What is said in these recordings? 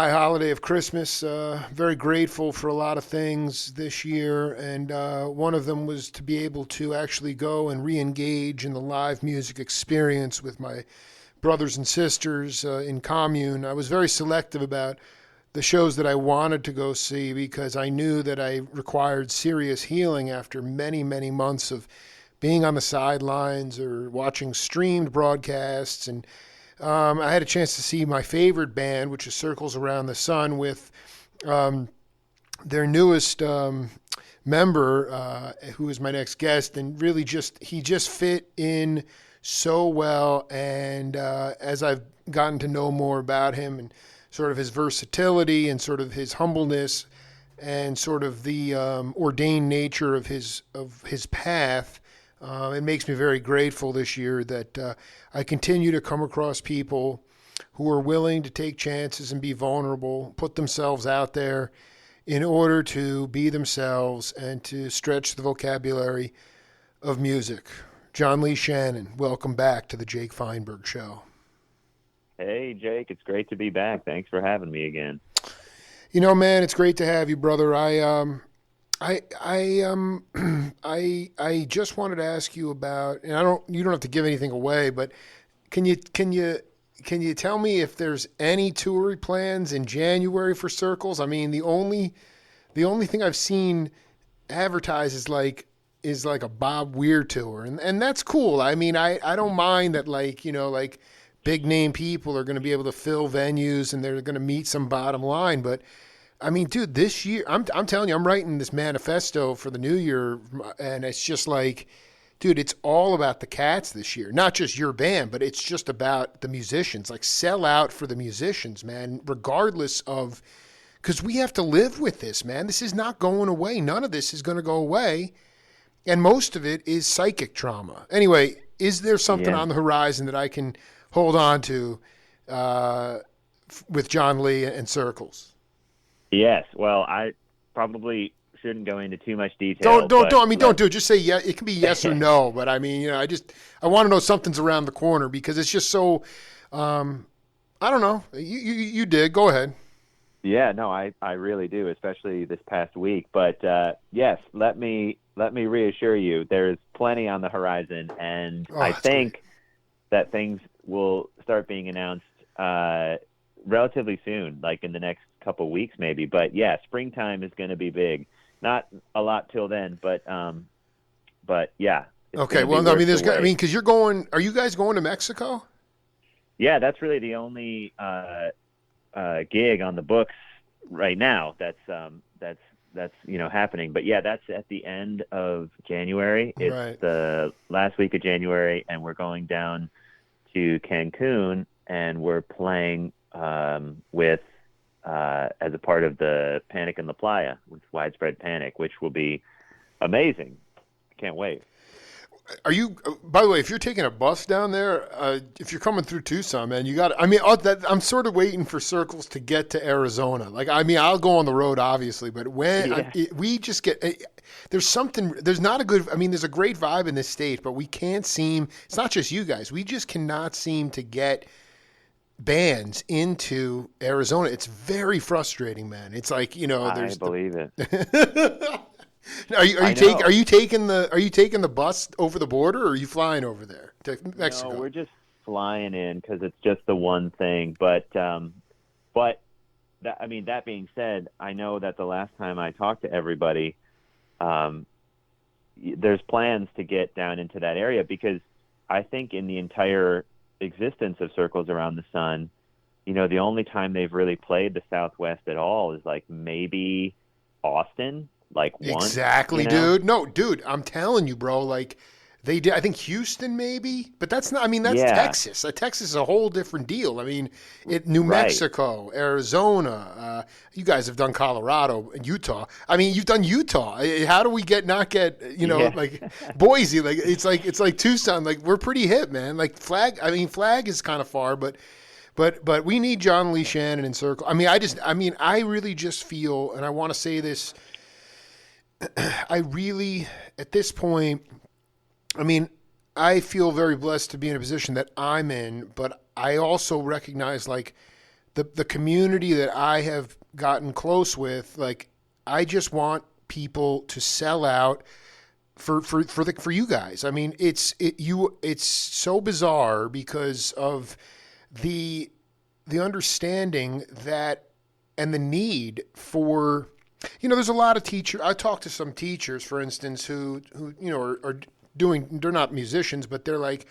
high holiday of Christmas. Very grateful for a lot of things this year, and one of them was to be able to actually go and re-engage in the live music experience with my brothers and sisters in commune. I was very selective about the shows that I wanted to go see because I knew that I required serious healing after many, many months of being on the sidelines or watching streamed broadcasts. And I had a chance to see my favorite band, which is Circles Around the Sun, with their newest member, who is my next guest, and really he just fit in so well. And as I've gotten to know more about him and sort of his versatility and sort of his humbleness and sort of the ordained nature of his path, it makes me very grateful this year that I continue to come across people who are willing to take chances and be vulnerable, put themselves out there in order to be themselves and to stretch the vocabulary of music. John Lee Shannon, welcome back to the Jake Feinberg Show. Hey, Jake, it's great to be back. Thanks for having me again. You know, man, it's great to have you, brother. I just wanted to ask you about, and you don't have to give anything away, but can you tell me if there's any tour plans in January for Circles? I mean, the only thing I've seen advertised is like a Bob Weir tour, and that's cool. I mean, I don't mind that, like big name people are going to be able to fill venues and they're going to meet some bottom line. But I mean, dude, this year, I'm telling you, I'm writing this manifesto for the new year, and it's just like, dude, it's all about the cats this year. Not just your band, but it's just about the musicians. Like, sell out for the musicians, man, regardless of, because we have to live with this, man. This is not going away. None of this is going to go away. And most of it is psychic trauma. Anyway, is there something on the horizon that I can hold on to with John Lee and Circles? Yes. Well, I probably shouldn't go into too much detail. Don't do it. Just say yeah. It can be yes or no. But I mean, I want to know something's around the corner because it's just so. I don't know. You did. Go ahead. Yeah. No, I really do, especially this past week. But yes, let me reassure you. There's plenty on the horizon, and I think great. that things will start being announced relatively soon, like in the next couple weeks maybe. But yeah, springtime is going to be big. Not a lot till then, but yeah. Okay, well, no, I mean, because you're going. Are you guys going to Mexico? Yeah, that's really the only gig on the books right now. That's happening. But yeah, that's at the end of January. It's right. The last week of January, and we're going down to Cancun, and we're playing with as a part of the Panic in La Playa with Widespread Panic, which will be amazing. I can't wait. Are you? By the way, if you're taking a bus down there, if you're coming through Tucson, man, you got. I'm sort of waiting for Circles to get to Arizona. Like, I mean, I'll go on the road, obviously, but when we just get, there's something. There's not a good. I mean, there's a great vibe in this state, but we can't seem. It's not just you guys. We just cannot seem to get bands into Arizona. It's very frustrating, man. It's like, there's. I believe it. Are you taking the bus over the border, or are you flying over there to Mexico? No, we're just flying in because it's just the one thing. But that being said, I know that the last time I talked to everybody, there's plans to get down into that area because I think in the entire existence of Circles Around the Sun, the only time they've really played the Southwest at all is like maybe Austin. Like once, exactly, dude. No, dude, I'm telling you, bro. Like they did. I think Houston, maybe, but that's not. I mean, that's Texas. Texas is a whole different deal. I mean, New Mexico, Arizona. You guys have done Colorado and Utah. I mean, you've done Utah. How do we not get? Like Boise. Like it's like Tucson. Like we're pretty hip, man. Like Flag. I mean, Flag is kind of far, but we need John Lee Shannon in Circle. I really just feel, and I want to say this. I really, at this point, I feel very blessed to be in a position that I'm in, but I also recognize, like, the community that I have gotten close with, like I just want people to sell out for you guys. I mean, it's so bizarre because of the the understanding that and the need for there's a lot of teachers. I talked to some teachers, for instance, who are doing, they're not musicians, but they're like,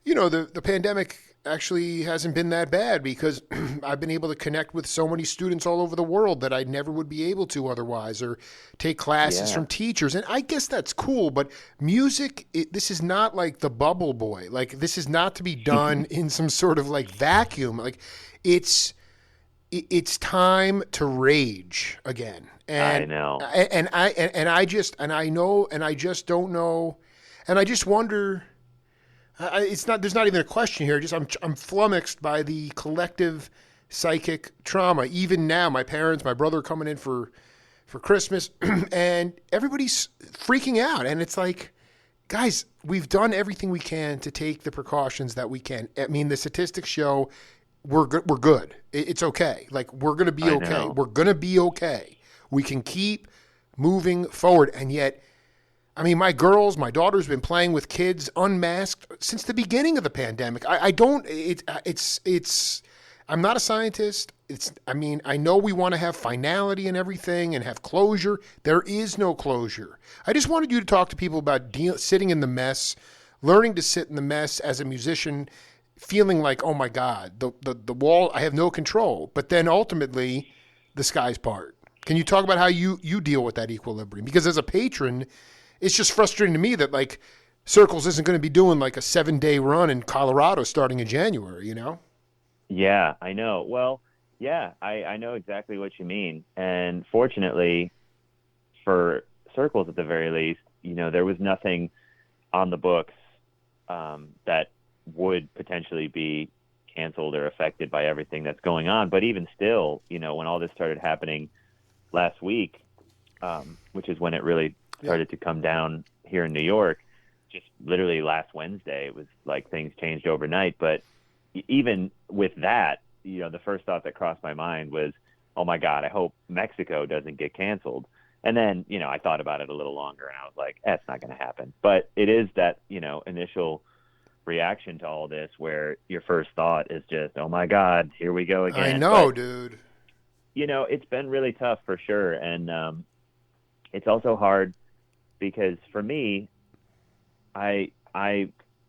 the pandemic actually hasn't been that bad because I've been able to connect with so many students all over the world that I never would be able to otherwise, or take classes Yeah, from teachers. And I guess that's cool, but music, this is not like the Bubble Boy. Like, this is not to be done in some sort of like vacuum. Like, it's it's time to rage again. I know. And I know, and I just don't know, and I just wonder. It's not. There's not even a question here. Just I'm flummoxed by the collective psychic trauma. Even now, my parents, my brother coming in for Christmas, and everybody's freaking out. And it's like, guys, we've done everything we can to take the precautions that we can. I mean, the statistics show we're good. We're good. It's okay. Like, we're gonna be I okay. know. We're gonna be okay. We can keep moving forward, and yet I mean, my daughter's been playing with kids unmasked since the beginning of the pandemic. I don't, I'm not a scientist. I mean, I know we want to have finality and everything and have closure. There is no closure. I just wanted you to talk to people about sitting in the mess, learning to sit in the mess as a musician, feeling like, oh my God, the wall, I have no control. But then ultimately, the sky's part. Can you talk about how you deal with that equilibrium? Because as a patron, it's just frustrating to me that like Circles isn't going to be doing like a 7-day run in Colorado starting in January, you know? Yeah, I know. Well, yeah, I know exactly what you mean. And fortunately, for Circles at the very least, there was nothing on the books that would potentially be canceled or affected by everything that's going on. But even still, when all this started happening last week, which is when it really Yeah. started to come down here in New York, just literally last Wednesday, it was like things changed overnight. But even with that, the first thought that crossed my mind was, oh my God, I hope Mexico doesn't get canceled. And then, I thought about it a little longer and I was like, that's not going to happen. But it is that, initial reaction to all this where your first thought is just, oh my God, here we go I again. know, But, dude. it's been really tough for sure. And it's also hard because for me, I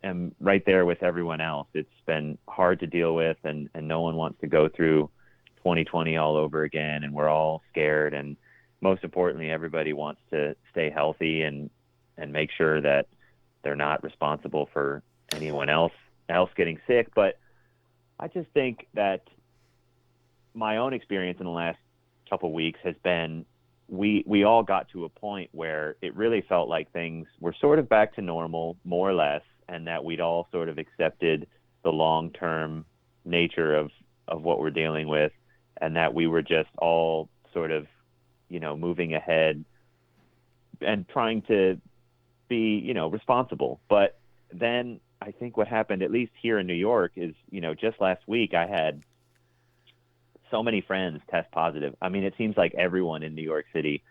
am right there with everyone else. It's been hard to deal with, and no one wants to go through 2020 all over again, and we're all scared. And most importantly, everybody wants to stay healthy and make sure that they're not responsible for anyone else getting sick. But I just think that my own experience in the last couple of weeks has been we all got to a point where it really felt like things were sort of back to normal, more or less, and that we'd all sort of accepted the long-term nature of what we're dealing with, and that we were just all sort of, moving ahead and trying to be, responsible. But then I think what happened, at least here in New York, is, just last week I had so many friends test positive. I mean, it seems like everyone in New York City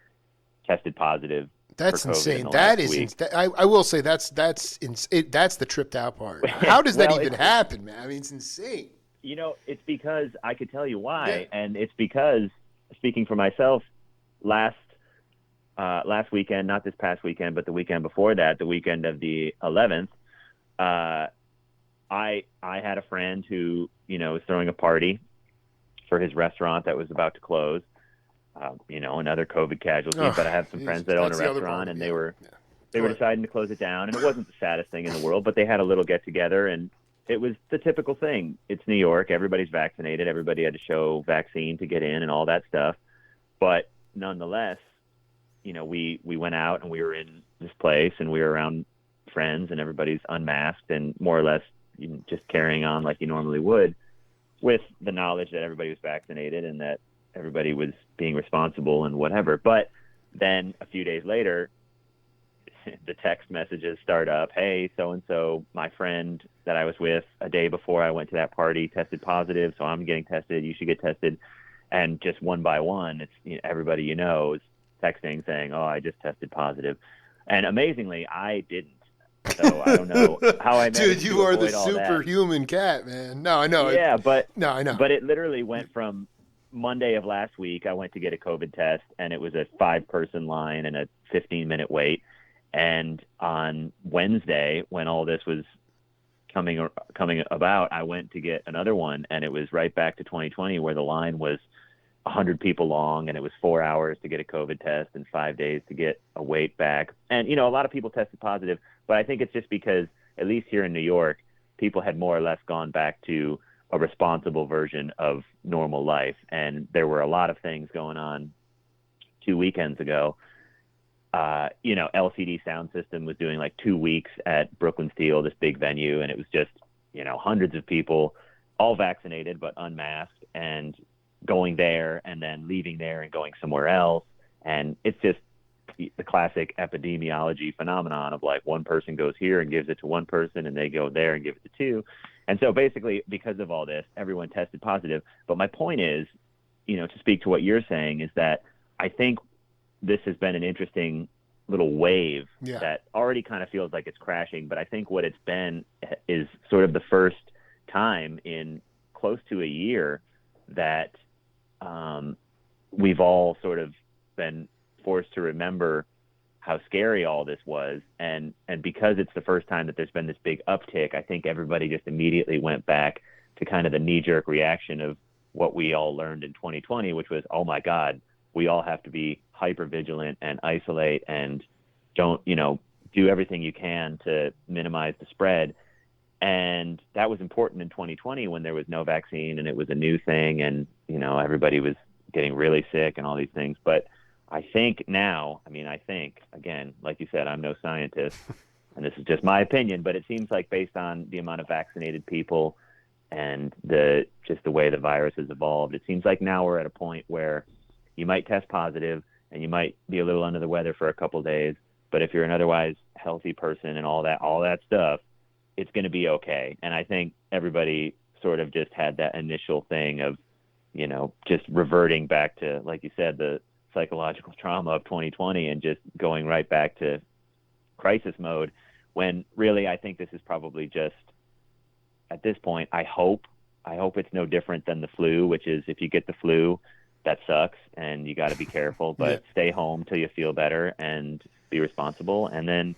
tested positive for That's COVID in insane. the That last is, week. I will say that's the tripped out part. How does that Well, even happen, man? I mean, it's insane. it's because I could tell you Yeah. why, and it's because, speaking for myself, last weekend, not this past weekend, but the weekend before that, the weekend of the 11th, uh, I had a friend who was throwing a party for his restaurant that was about to close. Another COVID casualty. Oh, But I have some friends that own a that's the other part restaurant, of it. and Yeah. Yeah. they Go were ahead. deciding to close it down, and it wasn't the saddest thing in the world. But they had a little get together, and it was the typical thing. It's New York. Everybody's vaccinated. Everybody had to show vaccine to get in and all that stuff. But nonetheless, we went out and we were in this place and we were around friends and everybody's unmasked and more or less just carrying on like you normally would, with the knowledge that everybody was vaccinated and that everybody was being responsible and whatever. But then a few days later, the text messages start up. Hey, so and so, my friend that I was with a day before I went to that party tested positive, so I'm getting tested. You should get tested. And just one by one, it's everybody is texting saying, "Oh, I just tested positive," and amazingly, I didn't. So I don't know how I Dude, managed you to are the avoid all that. superhuman cat, man. No, I know. Yeah, No, I know. but it literally went from Monday of last week. I went to get a COVID test, and it was a 5-person line and a 15-minute wait. And on Wednesday, when all this was coming about, I went to get another one, and it was right back to 2020, where the line was 100 people long, and it was 4 hours to get a COVID test and 5 days to get a wait back. And a lot of people tested positive, but I think it's just because, at least here in New York, people had more or less gone back to a responsible version of normal life. And there were a lot of things going on 2 weekends ago. LCD Sound System was doing like 2 weeks at Brooklyn Steel, this big venue, and it was just, hundreds of people, all vaccinated but unmasked, and going there and then leaving there and going somewhere else. And it's just the classic epidemiology phenomenon of like one person goes here and gives it to one person, and they go there and give it to two. And so basically, because of all this, everyone tested positive. But my point is, to speak to what you're saying, is that I think this has been an interesting little wave that already kind of feels like it's crashing. But I think what it's been is sort of the first time in close to a year that we've all sort of been forced to remember how scary all this was. And because it's the first time that there's been this big uptick, I think everybody just immediately went back to kind of the knee-jerk reaction of what we all learned in 2020, which was, oh my God, we all have to be hyper vigilant and isolate and don't, do everything you can to minimize the spread. And that was important in 2020 when there was no vaccine and it was a new thing, and, everybody was getting really sick and all these things. But I think now, again, like you said, I'm no scientist, and this is just my opinion, but it seems like based on the amount of vaccinated people and the way the virus has evolved, it seems like now we're at a point where you might test positive and you might be a little under the weather for a couple of days, but if you're an otherwise healthy person and all that stuff, it's going to be okay. And I think everybody sort of just had that initial thing of, just reverting back to, like you said, the psychological trauma of 2020 and just going right back to crisis mode, when really I think this is probably just, at this point, I hope it's no different than the flu, which is if you get the flu, that sucks and you got to be careful, but stay home till you feel better and be responsible and then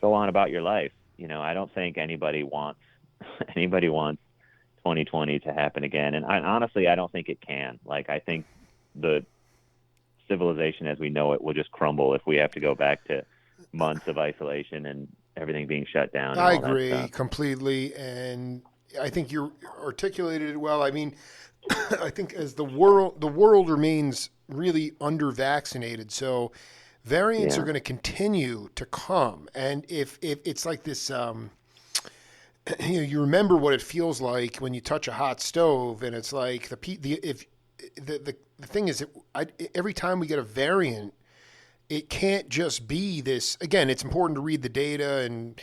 go on about your life. I don't think anybody wants 2020 to happen again. And honestly, I don't think it can. Like, I think the civilization as we know it will just crumble if we have to go back to months of isolation and everything being shut down. And I all agree that stuff. completely. And I think you articulated it well. I mean, I think as the world remains really under-vaccinated, so variants are going to continue to come. And if it's like this, you remember what it feels like when you touch a hot stove, and it's like the thing is, every time we get a variant, it can't just be this. Again, it's important to read the data and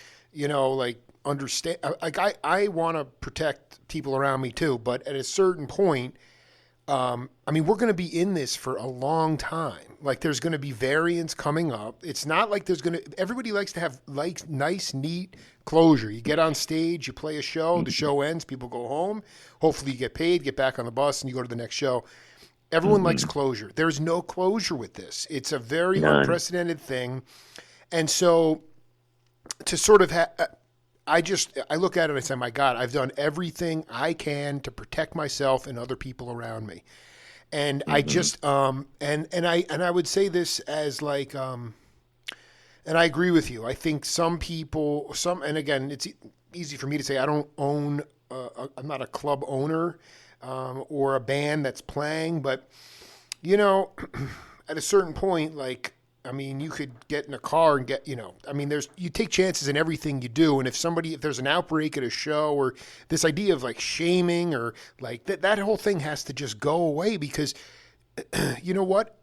understand. Like I want to protect people around me too, but at a certain point, we're going to be in this for a long time. Like, there's going to be variants coming up. It's not like everybody likes to have nice, neat closure. You get on stage, you play a show, the show ends, people go home. Hopefully you get paid, get back on the bus, and you go to the next show. Everyone likes closure. There's no closure with this. It's a very unprecedented thing. And so to sort of I look at it and I say, my God, I've done everything I can to protect myself and other people around me. And I just, and I would say this as like, and I agree with you. I think some people, and again, it's easy for me to say, I don't own, I'm not a club owner or a band that's playing, but at a certain point, like, you could get in a car and get, you take chances in everything you do. And if there's an outbreak at a show, or this idea of like shaming or like that whole thing has to just go away, because you know what?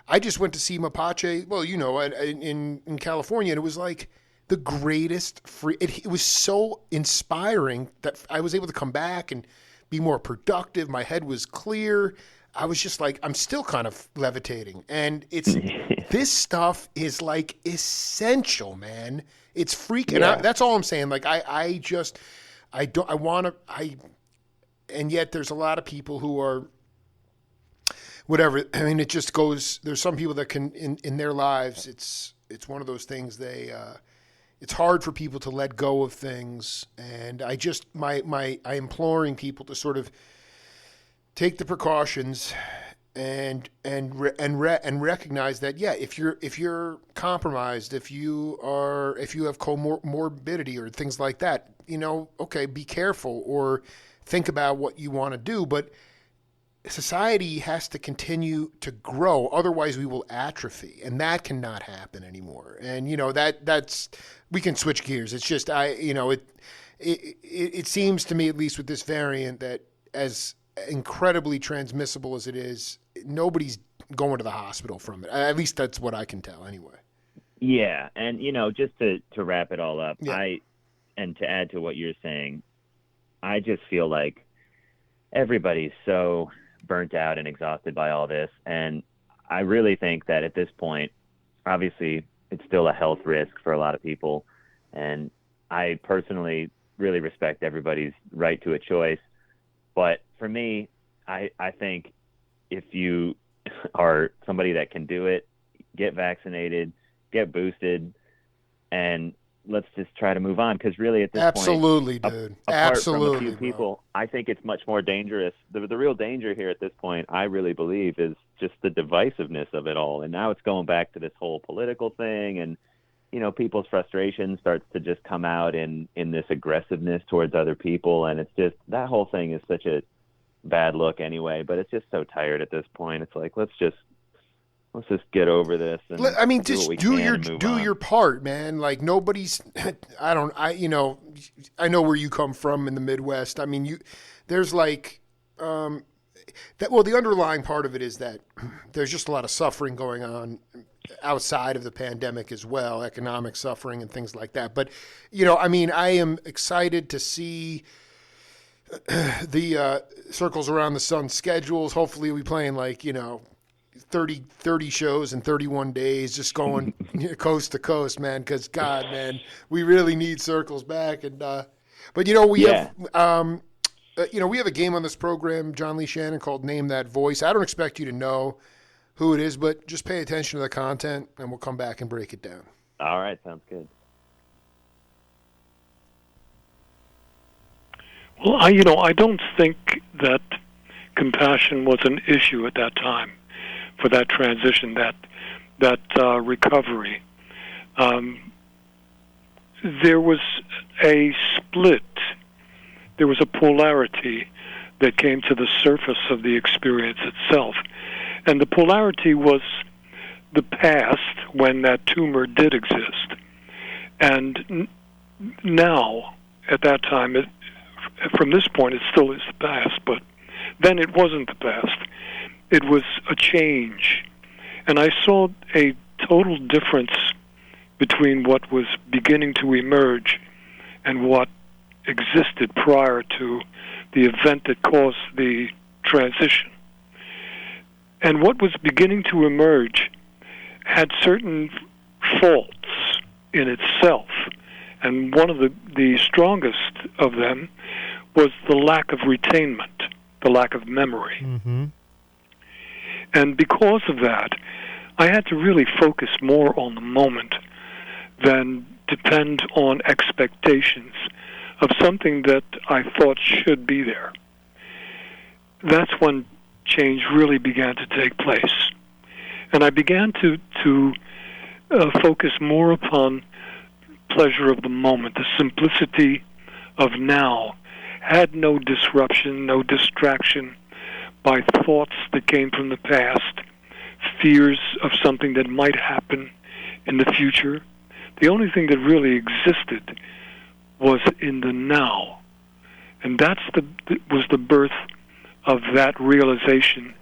I just went to see Mapache. Well, in California, and it was like the greatest free. It was so inspiring that I was able to come back and be more productive. My head was clear. I was just like, I'm still kind of levitating, and this stuff is like essential, man. It's freaking out. Yeah. That's all I'm saying. Like I don't, I want to, and yet there's a lot of people who are whatever. I mean, it just goes. There's some people that can in their lives. It's one of those things. It's hard for people to let go of things, and I imploring people to sort of take the precautions and recognize that if you're compromised, if you have comorbidity or things like that, okay, be careful or think about what you want to do, but society has to continue to grow, otherwise we will atrophy, and that cannot happen anymore. And that's we can switch gears. It's just it seems to me, at least with this variant, that as incredibly transmissible as it is, nobody's going to the hospital from it. At least that's what I can tell anyway. Yeah, and just to wrap it all up, Yeah. And to add to what you're saying, I just feel like everybody's so burnt out and exhausted by all this, and I really think that at this point, obviously, it's still a health risk for a lot of people, and I personally really respect everybody's right to a choice. But for me, I think if you are somebody that can do it, get vaccinated, get boosted, and let's just try to move on. Because really, at this Absolutely, point, dude. apart Absolutely, from a few bro. people, I think it's much more dangerous. The real danger here at this point, I really believe, is just the divisiveness of it all. And now it's going back to this whole political thing, and people's frustration starts to just come out in this aggressiveness towards other people, and it's just, that whole thing is such a bad look anyway. But it's just so tired at this point. It's like, let's just get over this and I mean, do what just we do can your and move on. part, man. Like nobody's. I know where you come from in the Midwest. I mean, there's like that. Well, the underlying part of it is that there's just a lot of suffering going on outside of the pandemic as well, economic suffering and things like that. But I mean, I am excited to see the Circles Around the Sun schedules. Hopefully, we playing like 30 shows in 31 days, just going coast to coast, man. Because God, man, we really need Circles back. And but we Yeah. have we have a game on this program, John Lee Shannon, called Name That Voice. I don't expect you to know who it is, but just pay attention to the content, and we'll come back and break it down. All right, sounds good. Well, I don't think that compassion was an issue at that time for that transition, that recovery. There was a split. There was a polarity that came to the surface of the experience itself. And the polarity was the past, when that tumor did exist. And now, at that time, from this point, it still is the past, but then it wasn't the past. It was a change. And I saw a total difference between what was beginning to emerge and what existed prior to the event that caused the transition. And what was beginning to emerge had certain faults in itself. And one of the strongest of them was the lack of retainment, the lack of memory. Mm-hmm. And because of that, I had to really focus more on the moment than depend on expectations of something that I thought should be there. That's when change really began to take place. And I began to focus more upon pleasure of the moment, the simplicity of now. Had no disruption, no distraction by thoughts that came from the past, fears of something that might happen in the future. The only thing that really existed was in the now. And was the birth of that realization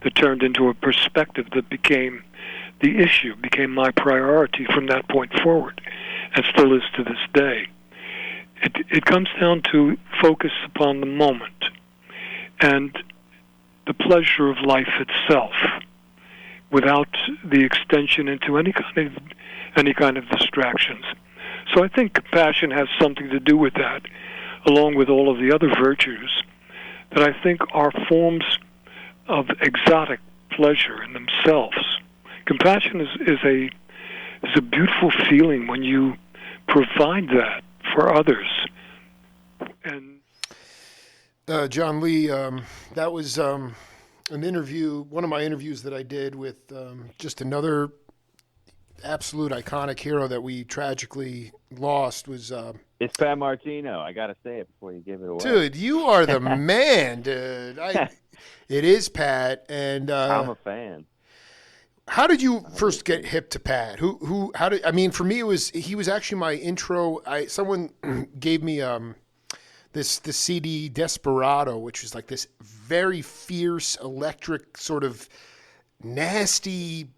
that turned into a perspective that became the issue, became my priority from that point forward, and still is to this day. It comes down to focus upon the moment and the pleasure of life itself, without the extension into any kind of distractions. So I think compassion has something to do with that, along with all of the other virtues that I think are forms of exotic pleasure in themselves. Compassion is a beautiful feeling when you provide that for others. And John Lee, that was an interview, one of my interviews that I did with just another absolute iconic hero that we tragically lost was... It's Pat Martino. I got to say it before you give it away. Dude, you are the man, dude. It is Pat, and... I'm a fan. How did you first get hip to Pat? I mean, for me, he was actually my intro. Someone gave me this CD Desperado, which is like this very fierce, electric, sort of nasty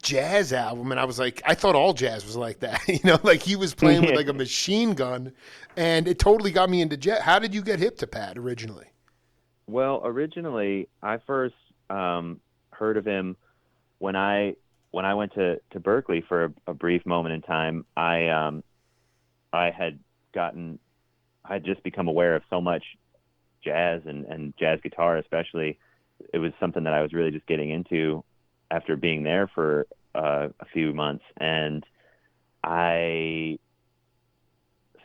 jazz album, and I was like, I thought all jazz was like that, like he was playing with like a machine gun, and it totally got me into jazz. How did you get hip to Pat originally? Well, originally, I first heard of him when I went to Berkeley for a brief moment in time. I had just become aware of so much jazz and jazz guitar, especially. It was something that I was really just getting into after being there for a few months. And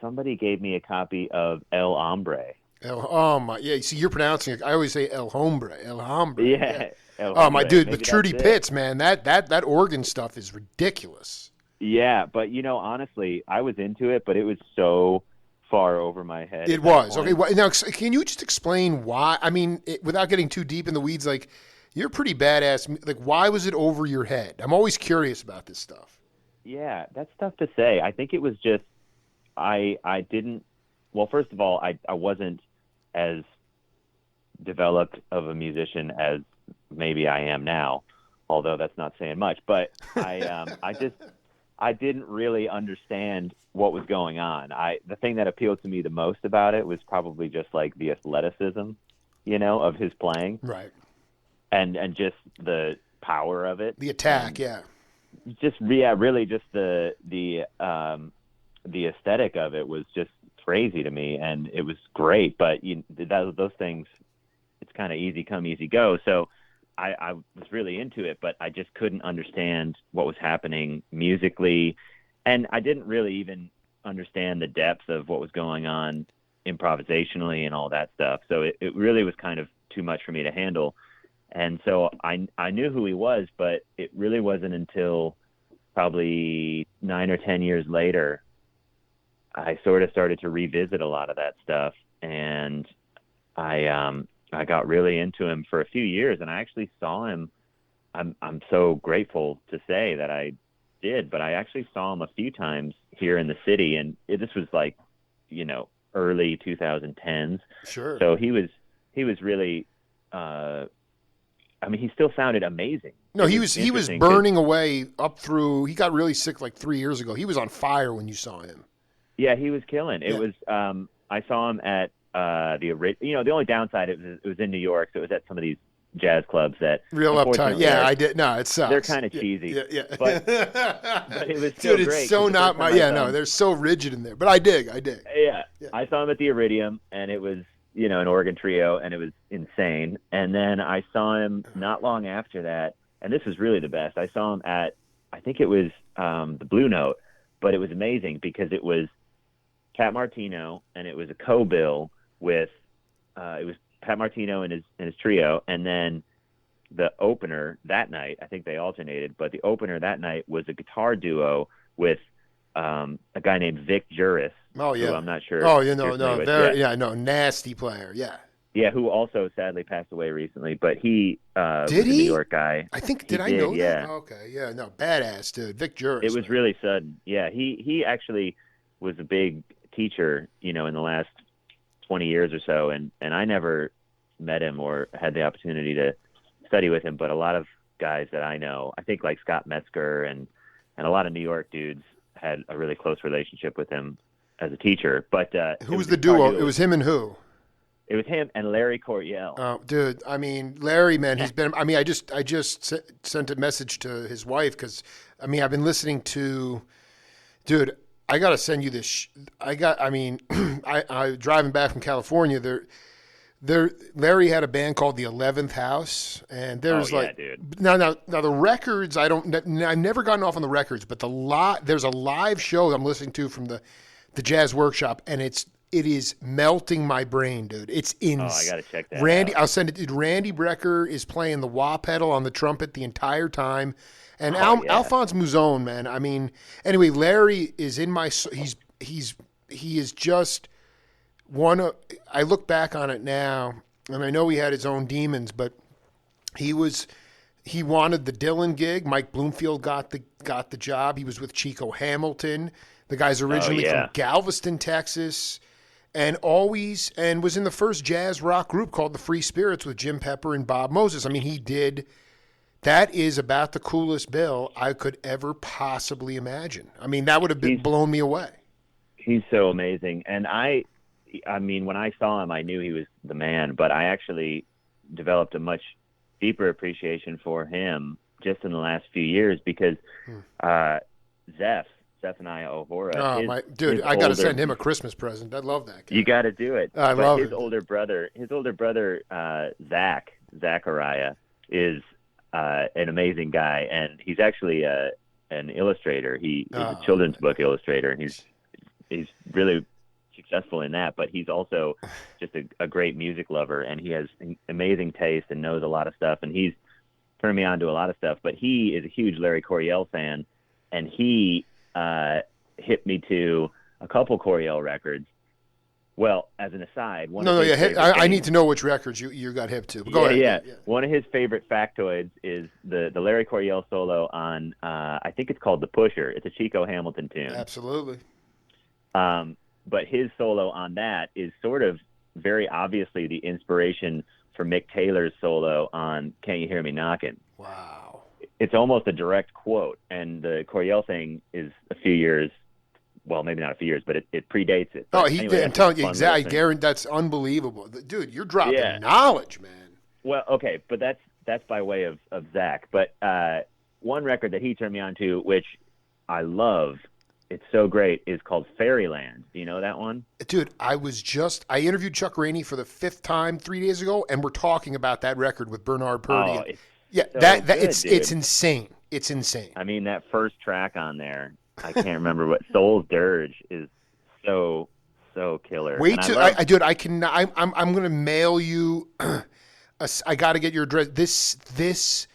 somebody gave me a copy of El Hombre. Oh my, yeah. See, you're pronouncing it. I always say El Hombre. El Hombre. Yeah. El Oh my Hombre. dude, Maybe with Trudy that's it. Pitts, man, that organ stuff is ridiculous. Yeah, but honestly, I was into it, but it was so far over my head. It was. Okay, now can you just explain why? I mean, without getting too deep in the weeds, like, you're pretty badass. Like, why was it over your head? I'm always curious about this stuff. Yeah, that's tough to say. I think it was just I didn't. Well, first of all, I wasn't as developed of a musician as maybe I am now, although that's not saying much. But I didn't really understand what was going on. The thing that appealed to me the most about it was probably just like the athleticism, of his playing. Right. And just the power of it. The attack, yeah. Really just the aesthetic of it was just crazy to me, and it was great. But those things, it's kind of easy come, easy go. So I was really into it, but I just couldn't understand what was happening musically, and I didn't really even understand the depth of what was going on improvisationally and all that stuff. So it really was kind of too much for me to handle. And so I knew who he was, but it really wasn't until probably 9 or 10 years later I sort of started to revisit a lot of that stuff, and I got really into him for a few years, and I actually saw him. I'm so grateful to say that I did, but I actually saw him a few times here in the city, and this was like, early 2010s. Sure. So he was really. He still sounded amazing. No, he was burning away up through. He got really sick like 3 years ago. He was on fire when you saw him. Yeah, he was killing. It was. I saw him at the only downside it was in New York, so it was at some of these jazz clubs that real uptight. Yeah, I did. No, it sucks. They're kind of cheesy. Yeah. But it was still dude, great. It's so not my. Yeah, no, they're so rigid in there. But I dig. Yeah, I saw him at the Iridium, and it was an organ trio, and it was insane. And then I saw him not long after that, and this was really the best. I saw him at, I think it was the Blue Note, but it was amazing because it was Pat Martino, and it was a co-bill with it was Pat Martino and his trio, and then the opener that night, I think they alternated, but the opener that night was a guitar duo with a guy named Vic Juris. Oh yeah, who I'm not sure. Oh, nasty player. Yeah. Yeah, who also sadly passed away recently, but he was a New York guy. I think I know yeah. that? Okay, yeah, no, badass dude, Vic Juris. It was really sudden. Yeah, he actually was a big teacher, in the last 20 years or so, and I never met him or had the opportunity to study with him, but a lot of guys that I know, I think like Scott Metzger and a lot of New York dudes had a really close relationship with him as a teacher. But who was the duo? It was him and who? It was him and Larry Coryell. Oh, dude! I mean, Larry, man, he's been. I mean, I just sent a message to his wife because, I mean, I've been listening to, dude. I gotta send you this. I mean, I driving back from California. Larry had a band called the 11th House, and there's dude. Now the records. I've never gotten off on the records, but there's a live show I'm listening to from the Jazz Workshop, and it is melting my brain, dude. It's insane. Oh, I gotta check that Randy, out. I'll send it. Dude, Randy Brecker is playing the wah pedal on the trumpet the entire time, and Alphonse Mouzon, man. I mean, anyway, Larry is in my. He is just one of. I look back on it now, and I know he had his own demons, but he wanted the Dylan gig. Mike Bloomfield got the job. He was with Chico Hamilton. The guy's originally from Galveston, Texas. And was in the first jazz rock group called the Free Spirits with Jim Pepper and Bob Moses. I mean, that is about the coolest bill I could ever possibly imagine. I mean, that would have blown me away. He's so amazing. And I mean, when I saw him, I knew he was the man, but I actually developed a much deeper appreciation for him just in the last few years because Zephaniah O'Hora. I got to send him a Christmas present. I love that guy. You got to do it. I love it. His older brother, Zachariah, is an amazing guy, and he's actually an illustrator. He is a children's book illustrator, and he's really successful in that. But he's also just a great music lover, and he has amazing taste and knows a lot of stuff. And he's turned me on to a lot of stuff. But he is a huge Larry Coryell fan, and he hit me to a couple Coryell records. Well, as an aside, I need to know which records you got hip to. But go ahead. Yeah. One of his favorite factoids is the Larry Coryell solo on I think it's called "The Pusher." It's a Chico Hamilton tune. Absolutely. But his solo on that is sort of very obviously the inspiration for Mick Taylor's solo on "Can't You Hear Me Knockin'?" Wow. It's almost a direct quote, and the Coryell thing is a few years, well, maybe not a few years, but it predates it. But he did. I'm telling you, exactly. Garen, that's unbelievable. Dude, you're dropping knowledge, man. Well, okay, but that's by way of Zach. But one record that he turned me on to, which I love, it's so great, is called Fairyland. Do you know that one? Dude, I interviewed Chuck Rainey for the 5th time 3 days ago, and we're talking about that record with Bernard Purdy. It's insane. It's insane. I mean, that first track on there, I can't remember what Soul's Dirge is so killer. I'm going to mail you. I got to get your address. This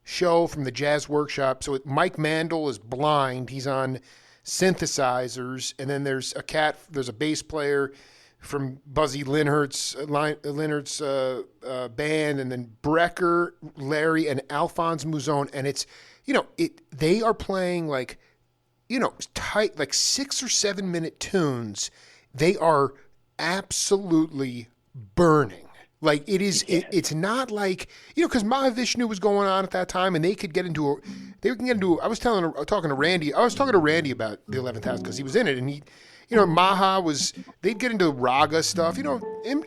show from the Jazz Workshop. So Mike Mandel is blind. He's on synthesizers, and then there's a bass player from Buzzy Linhart's band, and then Brecker, Larry, and Alphonse Mouzon, and it's, they are playing tight, 6 or 7 minute tunes. They are absolutely burning. It's not like, because Mahavishnu was going on at that time, and they could get into I was talking to Randy about the 11th House because he was in it, and they'd get into raga stuff,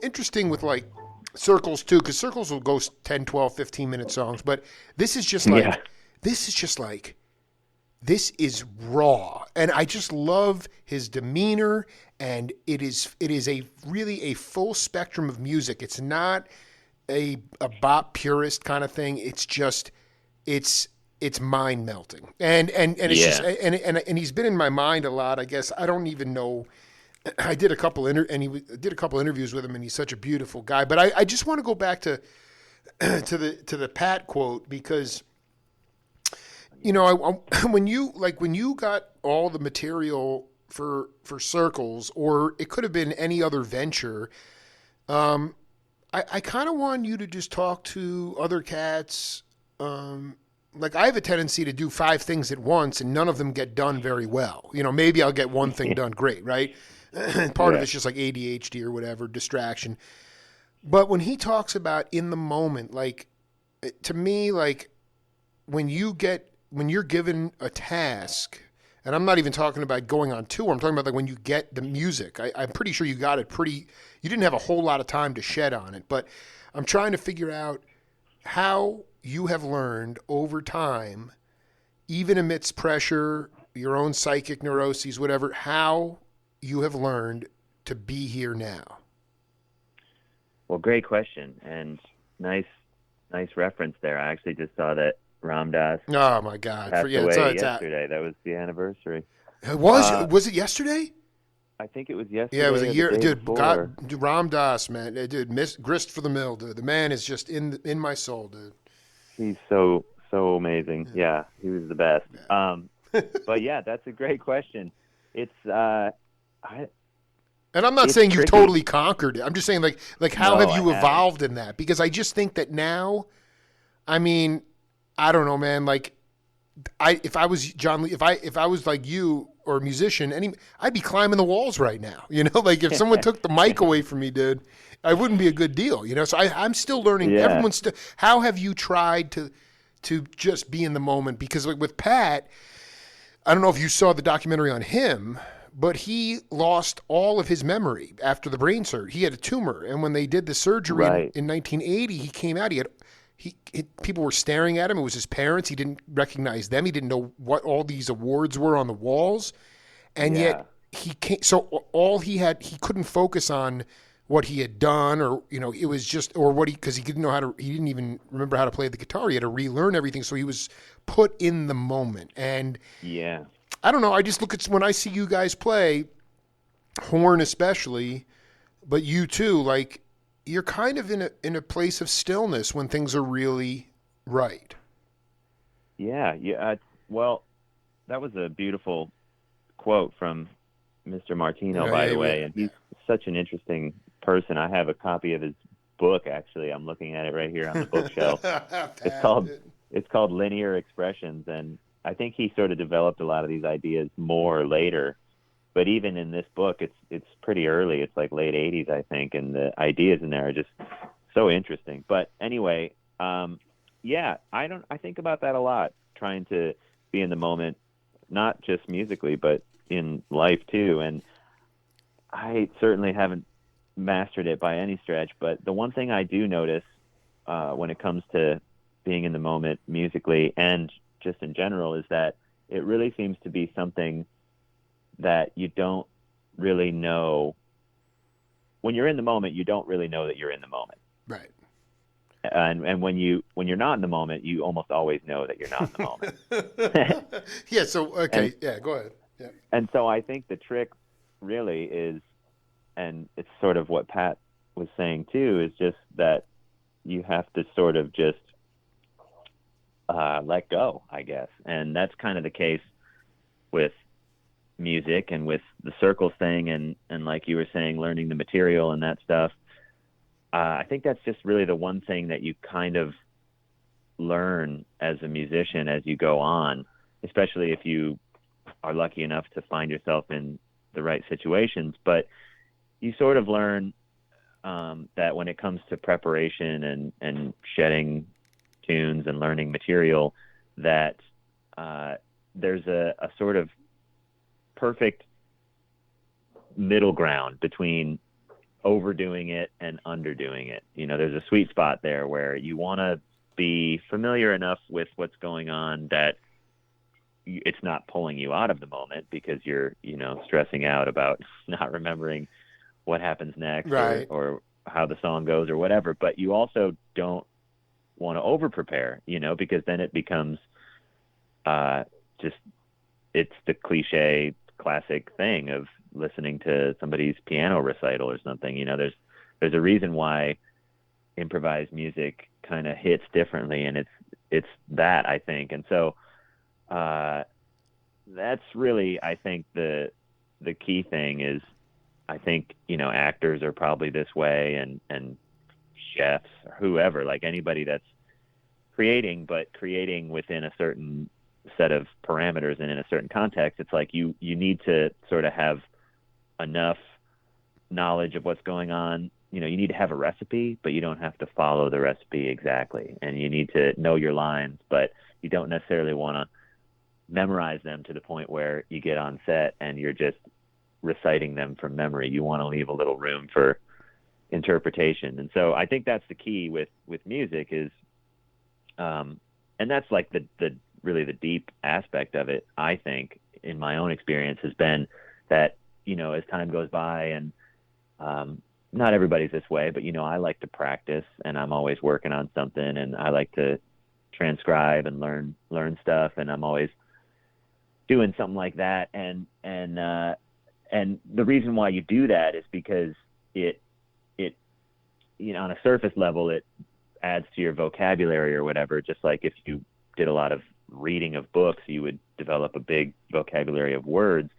interesting with circles too, because circles will go 10, 12, 15-minute songs, but this is just this is raw, and I just love his demeanor, and it is really a full spectrum of music. It's not a bop purist kind of thing. It's just it's mind melting, and it's just and he's been in my mind a lot. I guess I don't even know. I did a couple interviews with him, and he's such a beautiful guy. But I just want to go back to the Pat quote, because when you got all the material for Circles, or it could have been any other venture, I kind of want you to just talk to other cats. I have a tendency to do 5 things at once, and none of them get done very well. Maybe I'll get one thing done great, right? Part of it's just ADHD or whatever, distraction. But when he talks about in the moment, to me, like when you're given a task, and I'm not even talking about going on tour. I'm talking about like when you get the music. I'm pretty sure you got it pretty. You didn't have a whole lot of time to shed on it, but I'm trying to figure out how you have learned over time, even amidst pressure, your own psychic neuroses, whatever. How you have learned to be here now. Well, great question, and nice, nice reference there. I actually just saw that Ram Dass Oh my God! passed Yeah, away it's out. yesterday. That was the anniversary. It Uh, was it yesterday? I think it was Yeah, it was yesterday a or the year, day dude. before. God, dude, Ram Dass, man, dude, grist for the mill, dude. The man is just in my soul, dude. He's so amazing. Yeah, he was the best. But yeah, that's a great question. It's And I'm not it's saying you've tricky. totally conquered it. I'm just saying like how have No, I you haven't. evolved in that? Because I just think that now, I mean, I don't know, man. Like if I was John Lee, if I was like you or a musician, I'd be climbing the walls right now. You know, like if someone took the mic away from me, dude, I wouldn't be a good deal. You know, so I'm still learning. Yeah, Everyone's still. How have you tried to just be in the moment? Because like with Pat, I don't know if you saw the documentary on him, but he lost all of his memory after the brain surgery. He had a tumor, and when they did the surgery right. in 1980, he came out. People were staring at him. It was his parents. He didn't recognize them. He didn't know what all these awards were on the walls, and Yeah, yet he came. So all he couldn't focus on what he had done, or it was just or what because he didn't know how to. He didn't even remember how to play the guitar. He had to relearn everything. So he was put in the moment, and yeah, I don't know. I just look at when I see you guys play, horn especially, but you too. Like you're kind of in a place of stillness when things are really right. yeah. Well, that was a beautiful quote from Mr. Martino, Yeah, by yeah, the yeah. way, and Yeah. he's such an interesting person. I have a copy of his book actually. I'm looking at it right here on the bookshelf. It's Pat. called it's called Linear Expressions, and I think he sort of developed a lot of these ideas more later. But even in this book, it's pretty early. It's like late '80s, I think, and the ideas in there are just so interesting. But anyway, yeah, I think about that a lot, trying to be in the moment, not just musically, but in life too. And I certainly haven't mastered it by any stretch. But the one thing I do notice when it comes to being in the moment musically and just in general is that it really seems to be something that you don't really know when you're in the moment. You don't really know that you're in the moment, Right. and when you're not in the moment, you almost always know that you're not in the moment. Yeah. So and okay. Yeah. Go ahead. Yeah. and so I think the trick really is, and it's sort of what Pat was saying too, is just that you have to sort of just let go, I guess, and that's kind of the case with music and with the circles thing, and like you were saying, learning the material and that stuff. I think that's just really the one thing that you kind of learn as a musician as you go on, especially if you are lucky enough to find yourself in the right situations. But you sort of learn that when it comes to preparation and shedding tunes and learning material, that there's a sort of perfect middle ground between overdoing it and underdoing it. There's a sweet spot there where you want to be familiar enough with what's going on that it's not pulling you out of the moment because you're, stressing out about not remembering what happens next or how the song goes or whatever. But you also don't want to over prepare, because then it becomes just, it's the cliche classic thing of listening to somebody's piano recital or something. There's a reason why improvised music kind of hits differently, and it's that, I think. And so that's really, I think, the key thing is, I think, actors are probably this way, and chefs or whoever, like anybody that's creating, but creating within a certain set of parameters and in a certain context. It's like you need to sort of have enough knowledge of what's going on you need to have a recipe, but you don't have to follow the recipe exactly. And you need to know your lines, but you don't necessarily want to memorize them to the point where you get on set and you're just reciting them from memory. You want to leave a little room for interpretation. And so I think that's the key with music is, and that's like the really the deep aspect of it, I think, in my own experience, has been that, as time goes by, and not everybody's this way, but, I like to practice, and I'm always working on something, and I like to transcribe and learn stuff, and I'm always doing something like that. And the reason why you do that is because it on a surface level, it adds to your vocabulary or whatever. Just like if you did a lot of reading of books, you would develop a big vocabulary of words.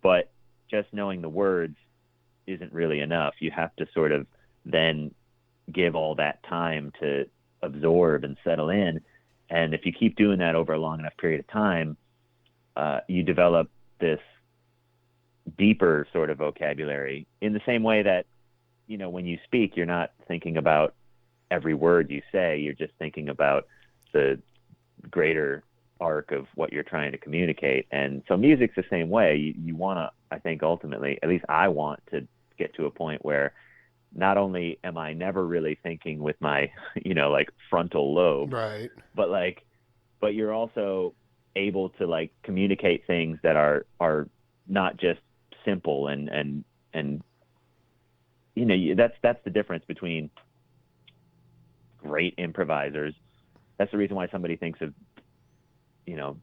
But just knowing the words isn't really enough. You have to sort of then give all that time to absorb and settle in. And if you keep doing that over a long enough period of time, you develop this deeper sort of vocabulary, in the same way that, when you speak, you're not thinking about every word you say. You're just thinking about the greater arc of what you're trying to communicate. And so music's the same way. You want to, I think, ultimately, at least I want to get to a point where not only am I never really thinking with my, like frontal lobe, Right. but you're also able to like communicate things that are not just simple and that's the difference between great improvisers. That's the reason why somebody thinks of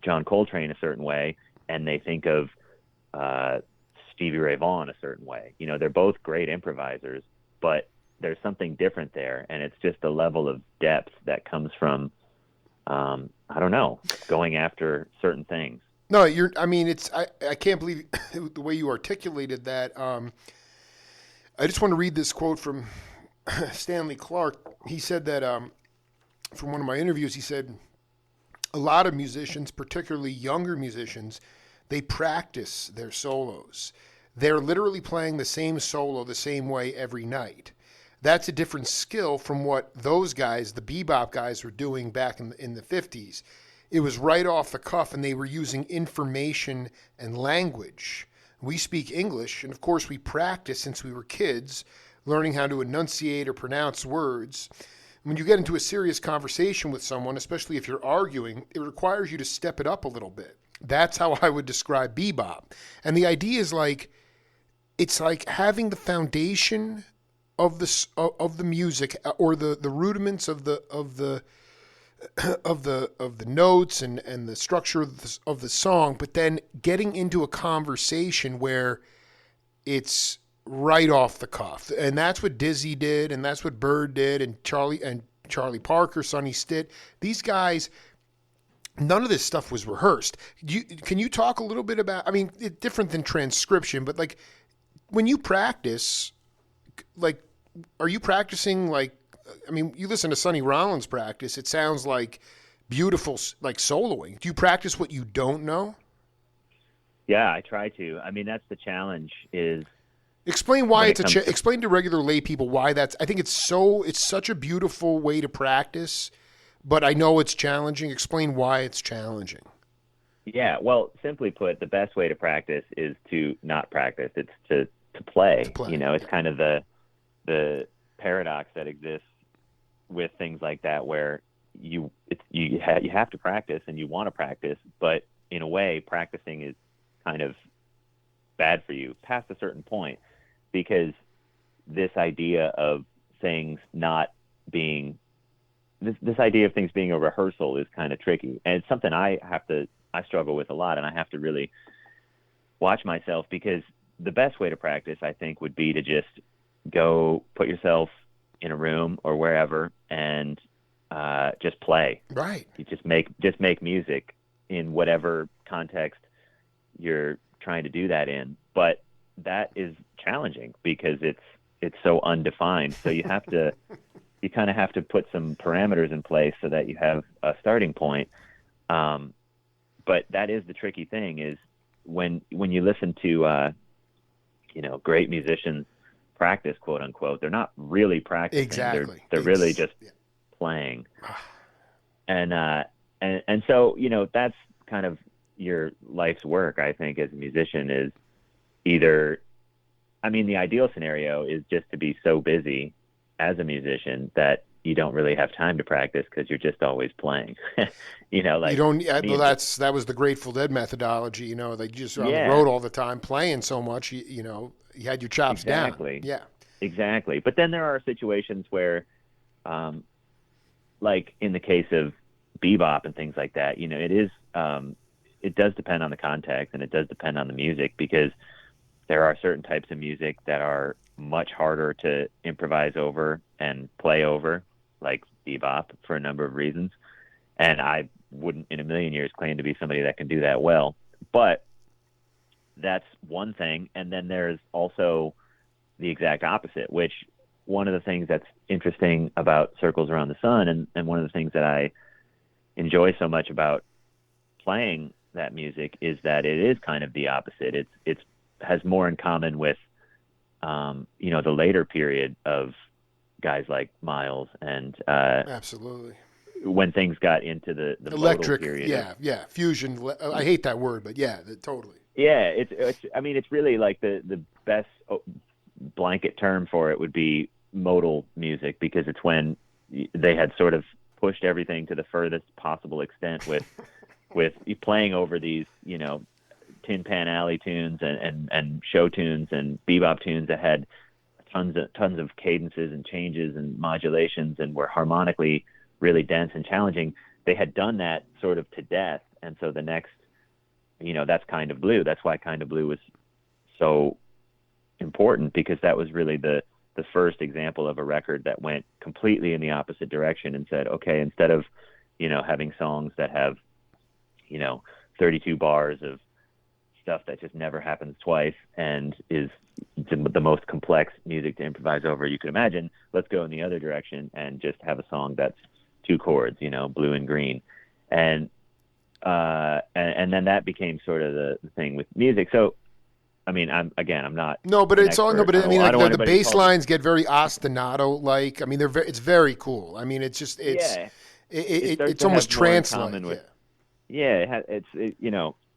John Coltrane a certain way, and they think of Stevie Ray Vaughan a certain way. They're both great improvisers, but there's something different there, and it's just a level of depth that comes from I don't know, going after certain things. No, I can't believe the way you articulated that. I just want to read this quote from Stanley Clark. He said that, from one of my interviews, he said, a lot of musicians, particularly younger musicians, they practice their solos. They're literally playing the same solo the same way every night. That's a different skill from what those guys, the bebop guys, were doing back in the 50s. It was right off the cuff, and they were using information and language. We speak English, and of course we practice since we were kids, learning how to enunciate or pronounce words. When you get into a serious conversation with someone, especially if you're arguing, it requires you to step it up a little bit. That's how I would describe bebop. And the idea is it's like having the foundation of the music, or the rudiments of the notes and the structure of the song, but then getting into a conversation where it's right off the cuff. And that's what Dizzy did, and that's what Bird did, and Charlie Parker, Sonny Stitt. These guys, none of this stuff was rehearsed. Can you talk a little bit about, it's different than transcription, but like when you practice, like, are you practicing you listen to Sonny Rollins practice, it sounds like beautiful, like soloing. Do you practice what you don't know? Yeah, I try to. That's the challenge, is explain why explain to regular lay people why I think it's such a beautiful way to practice, but I know it's challenging. Explain why it's challenging. Yeah, well, simply put, the best way to practice is to not practice. It's to play. It's kind of the paradox that exists with things like that, where you have to practice and you want to practice, but in a way, practicing is kind of bad for you past a certain point, because this idea of things not being this idea of things being a rehearsal is kind of tricky, and it's something I struggle with a lot, and I have to really watch myself, because the best way to practice, I think, would be to just go put yourself in a room or wherever and just play. Right. You just make music in whatever context you're trying to do that in. But that is challenging because it's so undefined. So you kind of have to put some parameters in place so that you have a starting point. But that is the tricky thing, is when you listen to great musicians practice, quote unquote. They're not really practicing. Exactly. They're really just playing. And so, that's kind of your life's work, I think, as a musician is either, the ideal scenario is just to be so busy as a musician that you don't really have time to practice because you're just always playing. Like you don't. me Well, and- that was the Grateful Dead methodology. They just are on the yeah, road all the time, playing so much. You had your chops exactly. down. Yeah. Exactly. But then there are situations where, like in the case of bebop and things like that, it does depend on the context and it does depend on the music, because there are certain types of music that are much harder to improvise over and play over, like bebop, for a number of reasons. And I wouldn't in a million years claim to be somebody that can do that well. But that's one thing. And then there's also the exact opposite, which one of the things that's interesting about Circles Around the Sun, and one of the things that I enjoy so much about playing that music, is that it is kind of the opposite. It's has more in common with, the later period of guys like Miles and Absolutely. when things got into the Electric. modal period. Yeah. Fusion. I hate that word, but yeah, totally. Yeah, it's really like the best blanket term for it would be modal music, because it's when they had sort of pushed everything to the furthest possible extent with playing over these, Tin Pan Alley tunes and show tunes and bebop tunes that had tons of cadences and changes and modulations and were harmonically really dense and challenging. They had done that sort of to death, and so the next, that's Kind of Blue. That's why Kind of Blue was so important, because that was really the first example of a record that went completely in the opposite direction and said, okay, instead of having songs that have 32 bars of stuff that just never happens twice and is the most complex music to improvise over you could imagine, let's go in the other direction and just have a song that's 2 chords, blue and green. And then that became sort of the thing with music. So I'm not. No, but it's all. No, but the bass call lines get very ostinato like. It's very cool. It's just yeah. it's almost trance-like.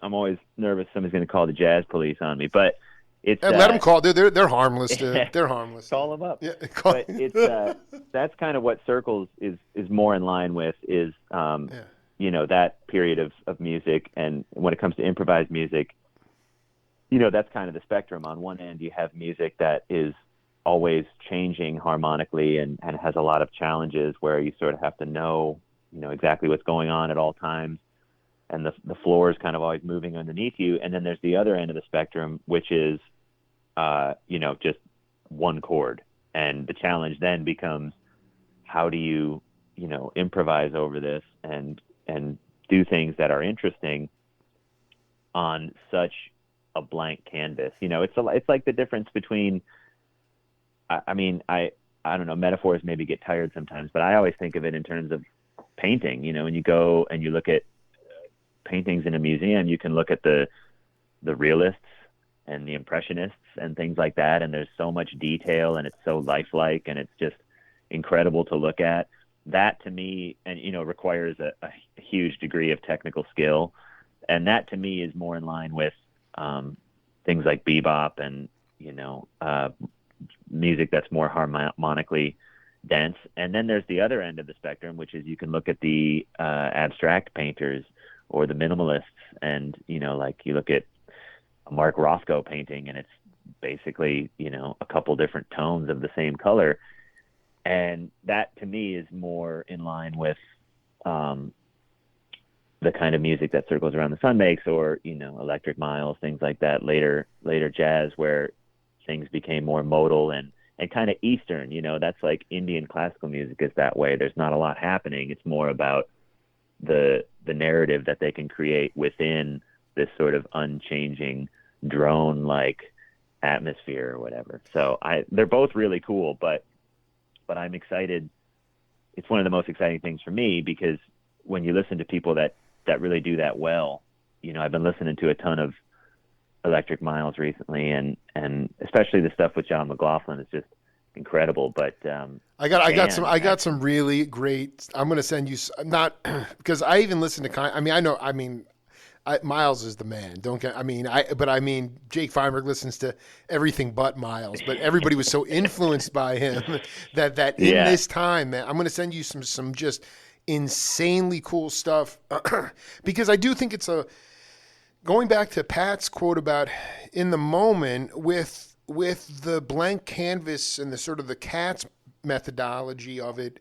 I'm always nervous somebody's going to call the jazz police on me, but it's let them call. They're harmless. They're harmless. Call them up. Yeah, but it's that's kind of what Circles is more in line with, is that period of music. And when it comes to improvised music, that's kind of the spectrum. On one end, you have music that is always changing harmonically and has a lot of challenges where you sort of have to know exactly what's going on at all times. And the floor is kind of always moving underneath you. And then there's the other end of the spectrum, which is, just one chord. And the challenge then becomes, how do you, improvise over this and do things that are interesting on such a blank canvas? It's like the difference between, I don't know, metaphors maybe get tired sometimes, but I always think of it in terms of painting. When you go and you look at paintings in a museum, you can look at the realists and the impressionists and things like that, and there's so much detail and it's so lifelike and it's just incredible to look at. That to me, and requires a huge degree of technical skill, and that to me is more in line with things like bebop and music that's more harmonically dense. And then there's the other end of the spectrum, which is you can look at the abstract painters or the minimalists, and like you look at a Mark Rothko painting and it's basically a couple different tones of the same color, and that to me is more in line with the kind of music that Circles Around the Sun makes, or Electric Miles, things like that, later jazz, where things became more modal and kind of Eastern. That's like Indian classical music is that way. There's not a lot happening. It's more about the narrative that they can create within this sort of unchanging drone-like atmosphere or whatever. So they're both really cool, but I'm excited. It's one of the most exciting things for me, because when you listen to people that really do that well, I've been listening to a ton of Electric Miles recently, and especially the stuff with John McLaughlin is just incredible. But I got some really great. I'm going to send you not because I even listen to I mean, I know. I mean, Miles is the man. Don't get. I mean, I mean, Jake Feinberg listens to everything but Miles. But everybody was so influenced by him that in this time, man, I'm going to send you some just insanely cool stuff because I do think it's going back to Pat's quote about in the moment with the blank canvas and the sort of the cat's methodology of it.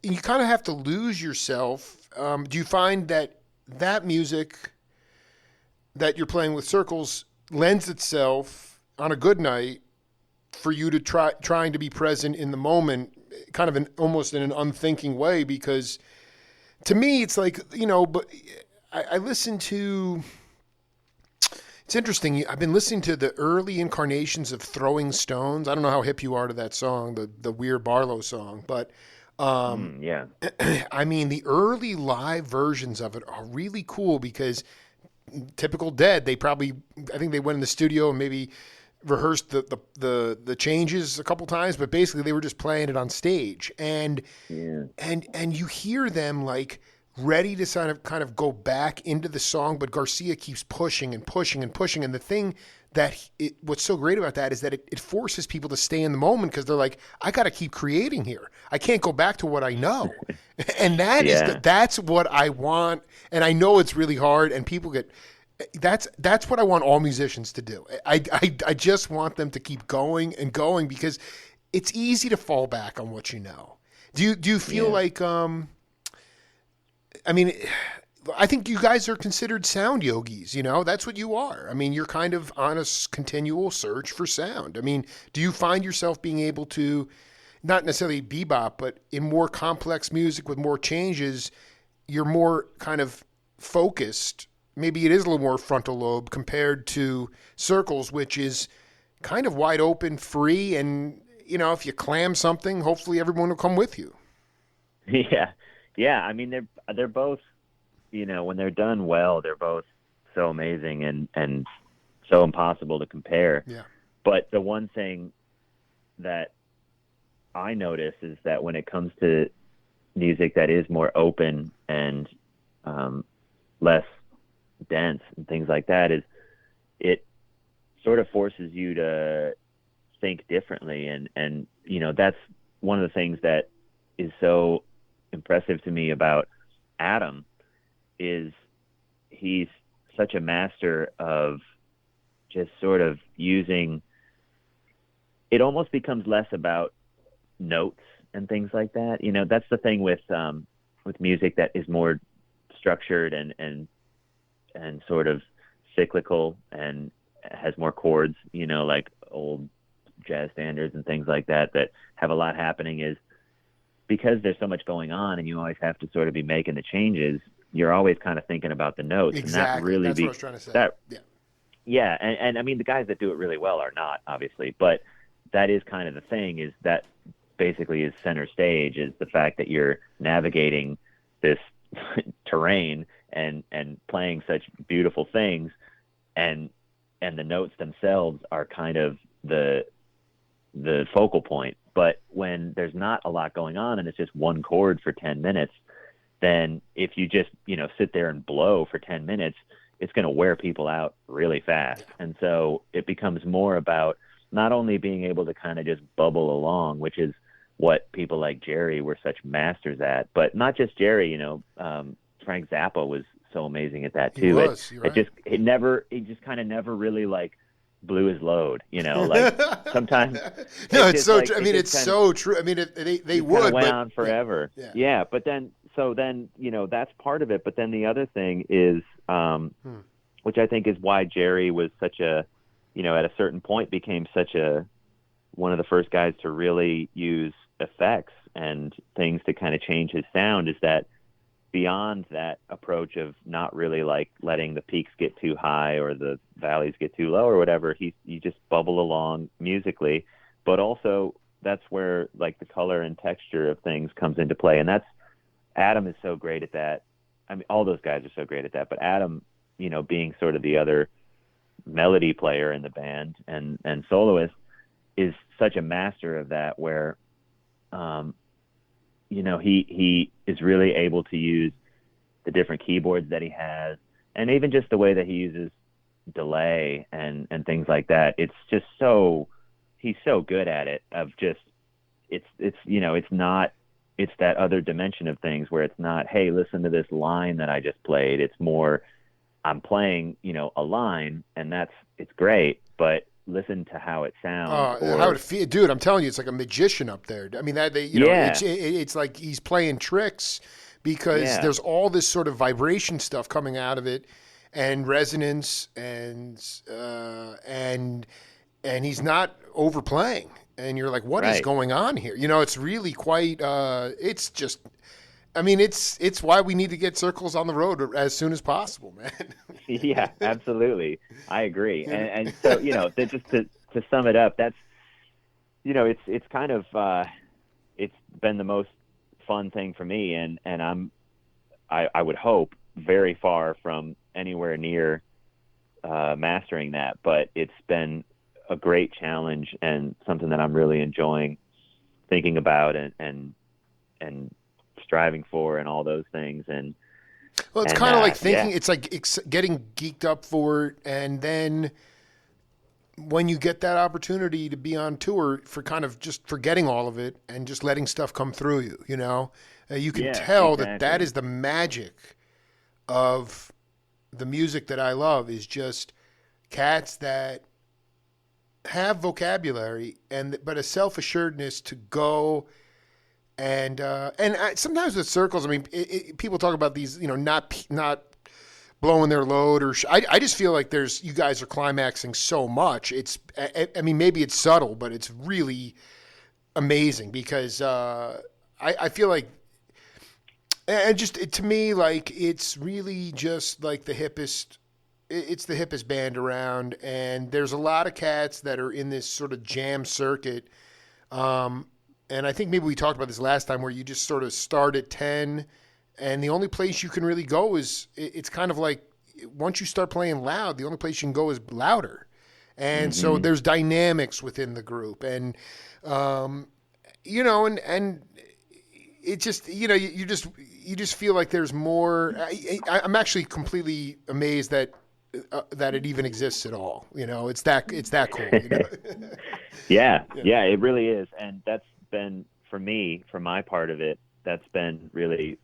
You kind of have to lose yourself. Do you find that music that you're playing with Circles lends itself on a good night for you to trying to be present in the moment, kind of almost in an unthinking way? Because to me, it's like, but I listen to. It's interesting. I've been listening to the early incarnations of Throwing Stones. I don't know how hip you are to that song, the Weir Barlow song, but. Yeah. I mean, the early live versions of it are really cool because typical Dead, I think they went in the studio and maybe rehearsed the changes a couple times, but basically they were just playing it on stage. And you hear them like ready to kind of go back into the song, but Garcia keeps pushing and pushing and pushing. And the thing what's so great about that is that it forces people to stay in the moment because they're like, I got to keep creating here. I can't go back to what I know. And that's what I want. And I know it's really hard and people that's what I want all musicians to do. I just want them to keep going and going because it's easy to fall back on what you know. Do you feel like, I mean, I think you guys are considered sound yogis, that's what you are. I mean, you're kind of on a continual search for sound. I mean, do you find yourself being able to, not necessarily bebop, but in more complex music with more changes, you're more kind of focused. Maybe it is a little more frontal lobe compared to Circles, which is kind of wide open, free. And, if you clam something, hopefully everyone will come with you. Yeah. Yeah. I mean, they're both, when they're done well, they're both so amazing and so impossible to compare. Yeah. But the one thing that I notice is that when it comes to music that is more open and less dense and things like that, is it sort of forces you to think differently. And that's one of the things that is so impressive to me about Adam is he's such a master of just sort of using it. Almost becomes less about notes and things like that. That's the thing with music that is more structured and sort of cyclical and has more chords, like old jazz standards and things like that have a lot happening, is because there's so much going on and you always have to sort of be making the changes. You're always kind of thinking about the notes. Exactly. And that really That's what I was trying to say. Yeah. And I mean, the guys that do it really well are not, obviously, but that is kind of the thing, is that basically is center stage, is the fact that you're navigating this terrain and playing such beautiful things, and the notes themselves are kind of the focal point. But when there's not a lot going on and it's just one chord for 10 minutes, then if you just, sit there and blow for 10 minutes, it's going to wear people out really fast. And so it becomes more about not only being able to kind of just bubble along, which is what people like Jerry were such masters at, but not just Jerry, Frank Zappa was so amazing at that too. He was, you're right. It just kind of never really like blew his load, like sometimes. No, it's so like, true. I mean, it's so true. I mean, they would, went but on forever. Yeah. But then that's part of it. But then the other thing is, which I think is why Jerry was such a, at a certain point became such one of the first guys to really use effects and things to kind of change his sound, is that beyond that approach of not really like letting the peaks get too high or the valleys get too low or whatever, you just bubble along musically. But also that's where like the color and texture of things comes into play. And Adam is so great at that. I mean, all those guys are so great at that, but Adam being sort of the other melody player in the band and soloist, is such a master of that, where he is really able to use the different keyboards that he has, and even just the way that he uses delay and things like that. It's just he's so good at it, of just, it's not, it's that other dimension of things where it's not, hey, listen to this line that I just played. It's more, I'm playing, a line, and it's great, but listen to how it sounds. How Or it feel, dude? I'm telling you, it's like a magician up there. I mean, yeah, it's like he's playing tricks, because yeah, there's all this sort of vibration stuff coming out of it, and resonance, and he's not overplaying, and you're like, what is right. going on here? It's really quite. It's just. I mean, it's why we need to get Circles on the road as soon as possible, man. Yeah, absolutely. I agree. And so, just to sum it up, that's, it's kind of, it's been the most fun thing for me. And I would hope, very far from anywhere near, mastering that, but it's been a great challenge and something that I'm really enjoying thinking about and striving for, and all those things. Well, it's And kind of like thinking. yeah, It's like getting geeked up for it, and then when you get that opportunity to be on tour, for kind of just forgetting all of it and just letting stuff come through you. You can yeah, tell that exactly. is the magic of the music that I love, is just cats that have vocabulary, but a self assuredness to go. Sometimes with Circles, I mean, people talk about these, not blowing their load, I just feel like you guys are climaxing so much. I mean, maybe it's subtle, but it's really amazing, because I feel like, and just to me, like, it's really just like it's the hippest band around, and there's a lot of cats that are in this sort of jam circuit. Um, and I think maybe we talked about this last time, where you just sort of start at 10, and the only place you can really go it's kind of like, once you start playing loud, the only place you can go is louder. And so Hmm. there's dynamics within the group, um, and it just, you just feel like there's more. I'm actually completely amazed that it even exists at all. It's that cool. Yeah, Yeah. yeah, it really is. And that's been, for me, for my part of it, that's been really,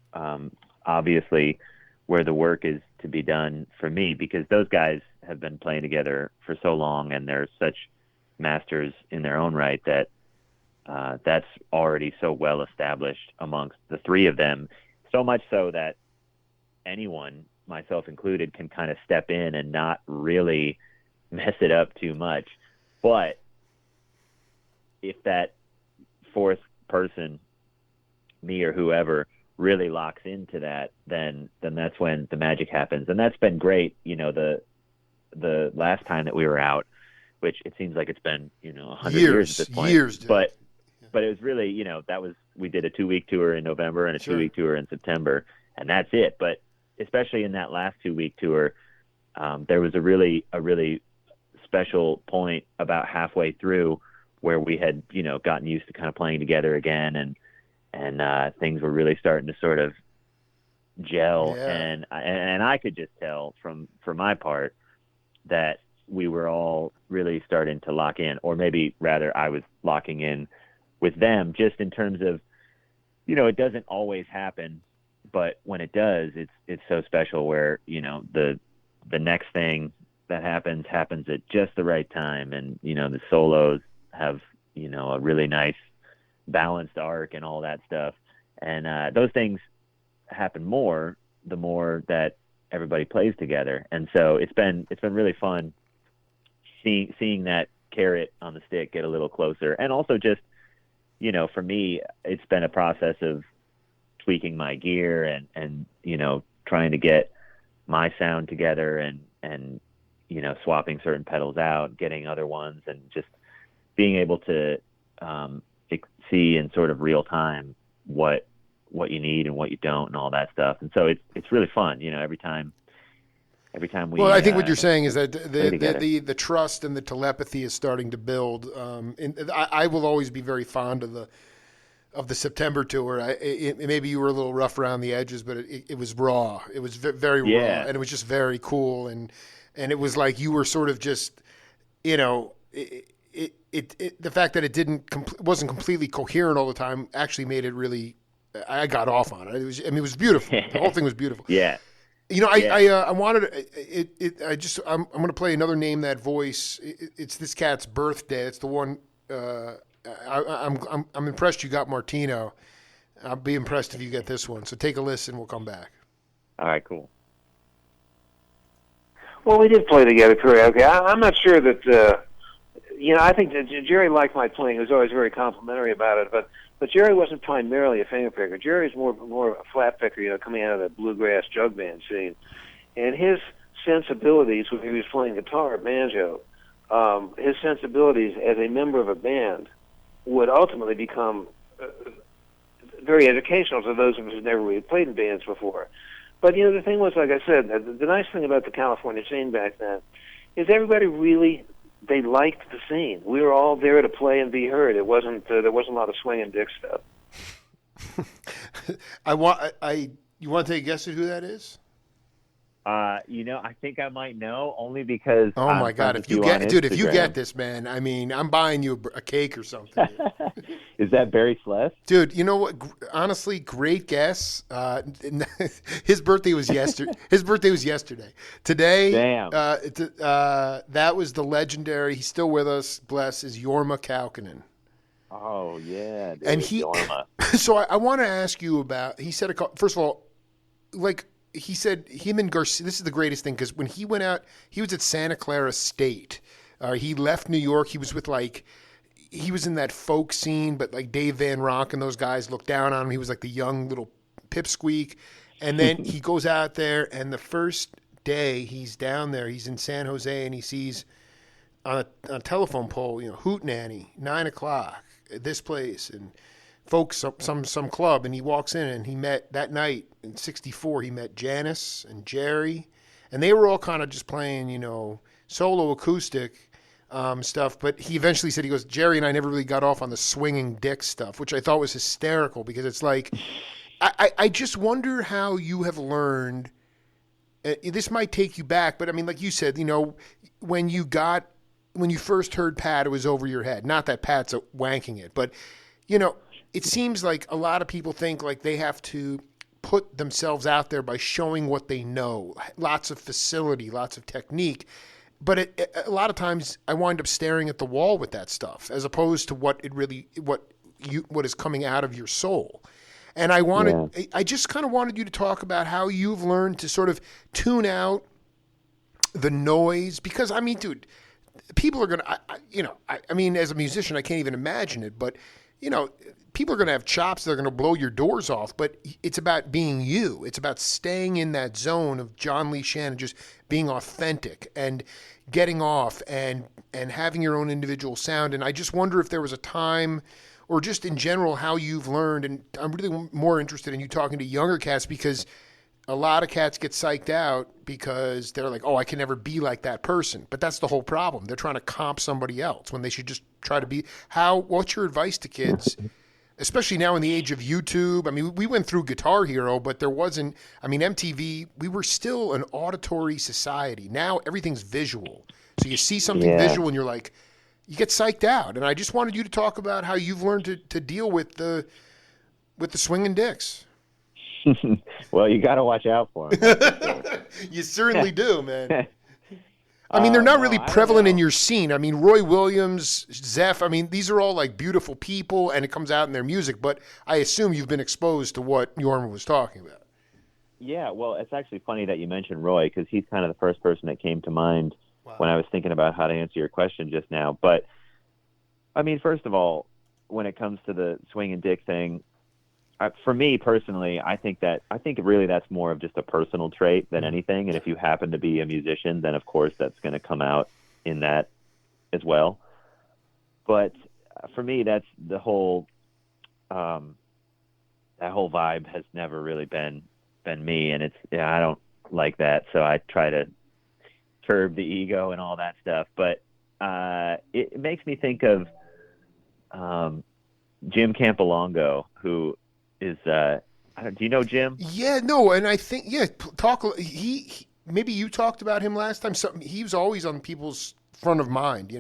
obviously, where the work is to be done for me, because those guys have been playing together for so long, and they're such masters in their own right, that that's already so well established amongst the three of them. So much so that anyone, myself included, can kind of step in and not really mess it up too much. But if that fourth person, me or whoever, really locks into that, then that's when the magic happens. And that's been great. The last time that we were out, which it seems like it's been 100 years at Years, this point, years, dude. but it was really, that was, we did a 2 week tour in November and a two Sure. week tour in September, and that's it. But especially in that last 2 week tour, there was a really special point about halfway through, where we had, gotten used to kind of playing together again, and things were really starting to sort of gel. Yeah. And I could just tell from my part that we were all really starting to lock in, or maybe rather I was locking in with them, just in terms of, it doesn't always happen, but when it does, it's so special, where, the next thing that happens at just the right time. And, the solos have, a really nice balanced arc and all that stuff. And those things happen more the more that everybody plays together. And so it's been really fun seeing that carrot on the stick get a little closer. And also just, for me, it's been a process of tweaking my gear and trying to get my sound together, and swapping certain pedals out, getting other ones, and just being able to see in sort of real time what you need and what you don't, and all that stuff. And so it's really fun, every time every time Well, we I think what you're saying is that play together. the trust and the telepathy is starting to build. And I will always be very fond of the September tour. Maybe you were a little rough around the edges, but it was raw. It was very raw, Yeah. and it was just very cool. And it was like you were sort of just, you know, the fact that it wasn't completely coherent all the time actually made it really. I got off on it. It was beautiful. The whole thing was beautiful. Yeah. You know, Yeah. I wanted I'm going to play another Name That Voice. It's this cat's birthday. It's the one. I'm impressed you got Martino. I'll be impressed if you get this one. So take a listen. We'll come back. All right, cool. Well, we did play together karaoke. I'm not sure that, I think that Jerry liked my playing. He was always very complimentary about it, but Jerry wasn't primarily a finger picker. Jerry's more a flat picker, coming out of the bluegrass jug band scene. And his sensibilities when he was playing guitar or banjo, his sensibilities as a member of a band would ultimately become very educational to those of us who never really played in bands before. But, the thing was, like I said, the nice thing about the California scene back then is everybody really, they liked the scene. We were all there to play and be heard. It wasn't, there wasn't a lot of swing and dick stuff. You want to take a guess at who that is? I think I might know only because Oh my God! If you get this, man, I mean, I'm buying you a cake or something. Is that Barry Sless? Dude, you know what? Honestly, great guess. His birthday was yesterday. Today, Damn. That was the legendary. He's still with us. Bless is Jorma Kaukonen. Oh yeah, dude, and Jorma. So I want to ask you about. He said first of all, like. He said him and Garcia, this is the greatest thing, because when he went out, he was at Santa Clara State. He left New York. He was with he was in that folk scene, but like Dave Van Ronk and those guys looked down on him. He was like the young little pipsqueak. And then he goes out there, and the first day he's down there, he's in San Jose, and he sees on a telephone pole, Hootenanny, 9 o'clock at this place. And folks, some club, and he walks in, and he met that night in '64. He met Janice and Jerry, and they were all kind of just playing, solo acoustic stuff. But he eventually said, he goes, Jerry and I never really got off on the swinging dick stuff, which I thought was hysterical, because it's like, I just wonder how you have learned. This might take you back, but I mean, like you said, when you first heard Pat, it was over your head. Not that Pat's wanking it, but it seems like a lot of people think like they have to put themselves out there by showing what they know. Lots of facility, lots of technique. But a lot of times I wind up staring at the wall with that stuff, as opposed to what is coming out of your soul. And I just kind of wanted you to talk about how you've learned to sort of tune out the noise, because I mean, dude, people are going to, I mean, as a musician, I can't even imagine it, but people are going to have chops that are going to blow your doors off, but it's about being you. It's about staying in that zone of John Lee Shannon, just being authentic and getting off and having your own individual sound. And I just wonder if there was a time, or just in general, how you've learned. And I'm really more interested in you talking to younger cats, because a lot of cats get psyched out because they're like, oh, I can never be like that person. But that's the whole problem. They're trying to comp somebody else when they should just try to be. What's your advice to kids, especially now in the age of YouTube? I mean, we went through Guitar Hero, but there wasn't, MTV, we were still an auditory society. Now everything's visual. So you see something visual and you're like, you get psyched out. And I just wanted you to talk about how you've learned to deal with the swinging dicks. Well, you got to watch out for them. You certainly do, man. I mean, they're not really prevalent in your scene. I mean, Roy Williams, Zeph, these are all like beautiful people, and it comes out in their music, but I assume you've been exposed to what Jorma was talking about. Yeah, well, it's actually funny that you mentioned Roy, because he's kind of the first person that came to mind when I was thinking about how to answer your question just now. But, I mean, first of all, when it comes to the swing and dick thing, for me personally, I think really that's more of just a personal trait than anything. And if you happen to be a musician, then of course that's going to come out in that as well. But for me, that's the whole that whole vibe has never really been me, and I don't like that. So I try to curb the ego and all that stuff. But it makes me think of Jim Campolongo, who is do you know Jim? Yeah, no, and I think talk. Maybe you talked about him last time. Something he was always on people's front of mind.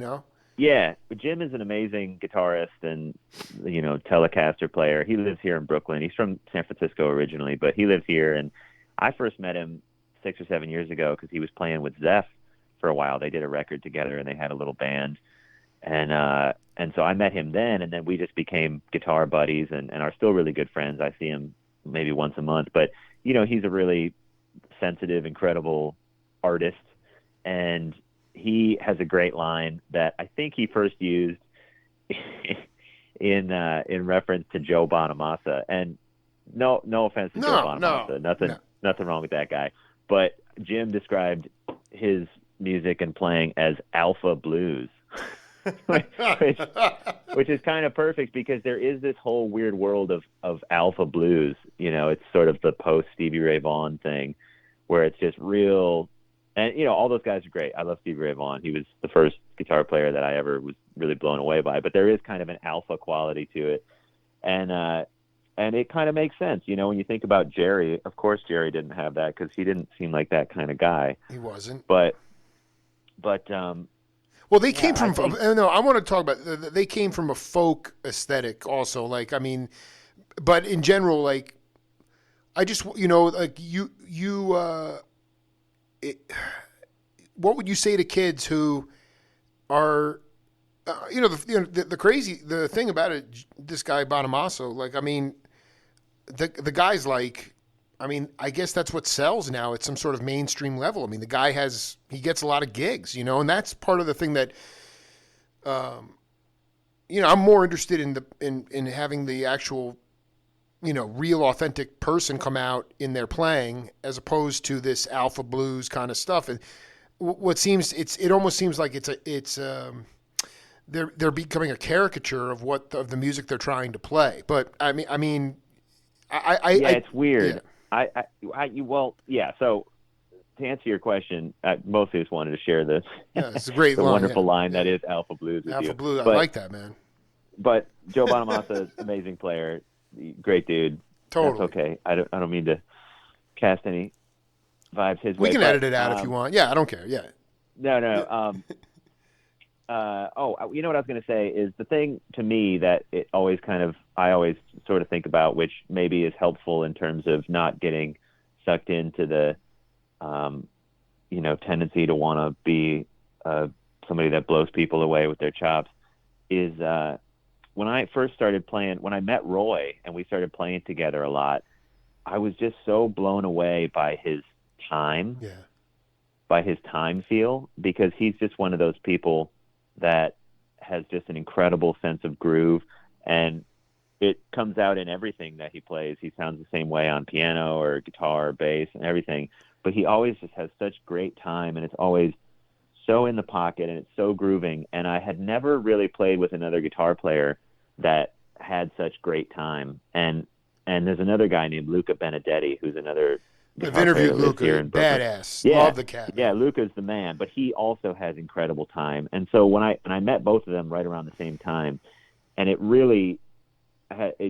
Yeah, Jim is an amazing guitarist and Telecaster player. He lives here in Brooklyn. He's from San Francisco originally, but he lives here. And I first met him 6 or 7 years ago because he was playing with Zeph for a while. They did a record together and they had a little band. And so I met him then, and then we just became guitar buddies and are still really good friends. I see him maybe once a month, but he's a really sensitive, incredible artist, and he has a great line that I think he first used in reference to Joe Bonamassa. And no offense to Joe Bonamassa, nothing wrong with that guy, but Jim described his music and playing as alpha blues. which is kind of perfect because there is this whole weird world of alpha blues. It's sort of the post Stevie Ray Vaughan thing where it's just real. And, all those guys are great. I love Stevie Ray Vaughan. He was the first guitar player that I ever was really blown away by. But there is kind of an alpha quality to it. And it kind of makes sense. When you think about Jerry, of course Jerry didn't have that because he didn't seem like that kind of guy. He wasn't. But well, they came from. No, I want to talk about. They came from a folk aesthetic, also. But in general, I just, what would you say to kids who are, the thing about it, this guy Bonamassa, the guy's I guess that's what sells now at some sort of mainstream level. The guy he gets a lot of gigs, and that's part of the thing that, I'm more interested in having the actual, real authentic person come out in their playing as opposed to this alpha blues kind of stuff. And it almost seems like they're becoming a caricature of the music they're trying to play. But it's weird. Yeah. So to answer your question, I mostly just wanted to share this. Yeah, it's a great the line, wonderful line that is Alpha Blues. Alpha Blues, I like that, man. But Joe Bonamassa, amazing player, great dude. Totally. That's okay. I don't mean to cast any vibes his way. We can edit it out if you want. Yeah, I don't care. Yeah. No. You know what I was going to say is the thing to me that I always sort of think about, which maybe is helpful in terms of not getting sucked into the, tendency to want to be somebody that blows people away with their chops, is when I first started playing, when I met Roy and we started playing together a lot, I was just so blown away by his time, by his time feel, because he's just one of those people that has just an incredible sense of groove, and it comes out in everything that he plays. He sounds the same way on piano or guitar or bass and everything, but he always just has such great time, and it's always so in the pocket and it's so grooving. And I had never really played with another guitar player that had such great time. And there's another guy named Luca Benedetti, who's another I've interviewed Luca, badass. Yeah, love the cat. Yeah, Luca's the man, but he also has incredible time. And so when I met both of them right around the same time, and it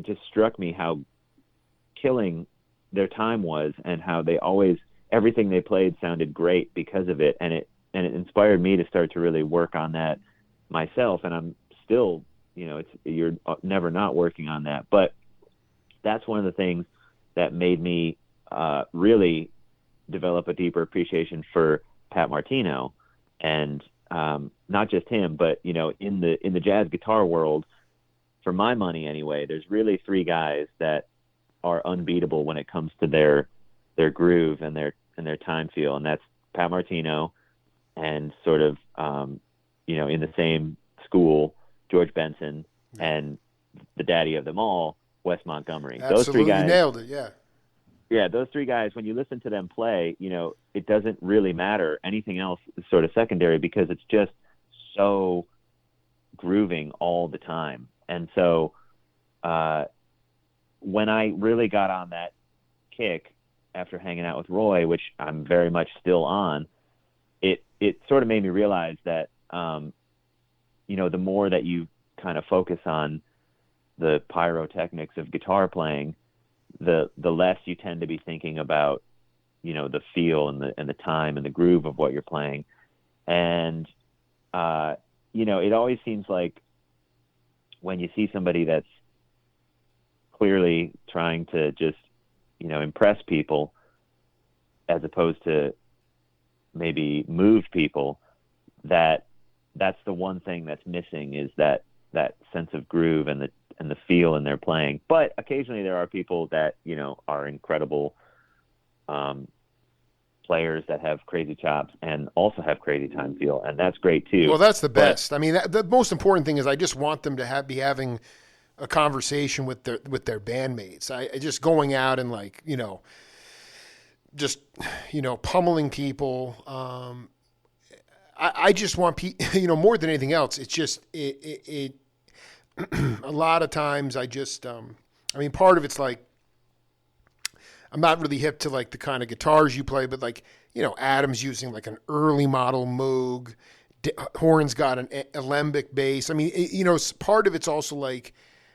just struck me how killing their time was, and how everything they played sounded great because of it, and it inspired me to start to really work on that myself. And I'm still, you're never not working on that, but that's one of the things that made me really develop a deeper appreciation for Pat Martino, and not just him, but in the jazz guitar world, for my money anyway, there's really three guys that are unbeatable when it comes to their groove and their time feel, and that's Pat Martino, and sort of in the same school, George Benson, and the daddy of them all, Wes Montgomery. Absolutely. Those three guys nailed it. Yeah. Yeah, those three guys, when you listen to them play, it doesn't really matter. Anything else is sort of secondary because it's just so grooving all the time. And so when I really got on that kick after hanging out with Roy, which I'm very much still on, it sort of made me realize that, the more that you kind of focus on the pyrotechnics of guitar playing, the less you tend to be thinking about, the feel and the time and the groove of what you're playing. And, it always seems like when you see somebody that's clearly trying to just, impress people as opposed to maybe move people, that's the one thing that's missing, is that sense of groove and the feel in their playing. But occasionally there are people that, are incredible players that have crazy chops and also have crazy time feel, and that's great too. Well, that's the best. I mean, the most important thing is I just want them to be having a conversation with their bandmates. I just going out and just pummeling people. I just want more than anything else. It's just it a lot of times I just part of it's like I'm not really hip to like the kind of guitars you play, but Adam's using like an early model Moog. Horn's got an alembic bass. I mean, part of it's also like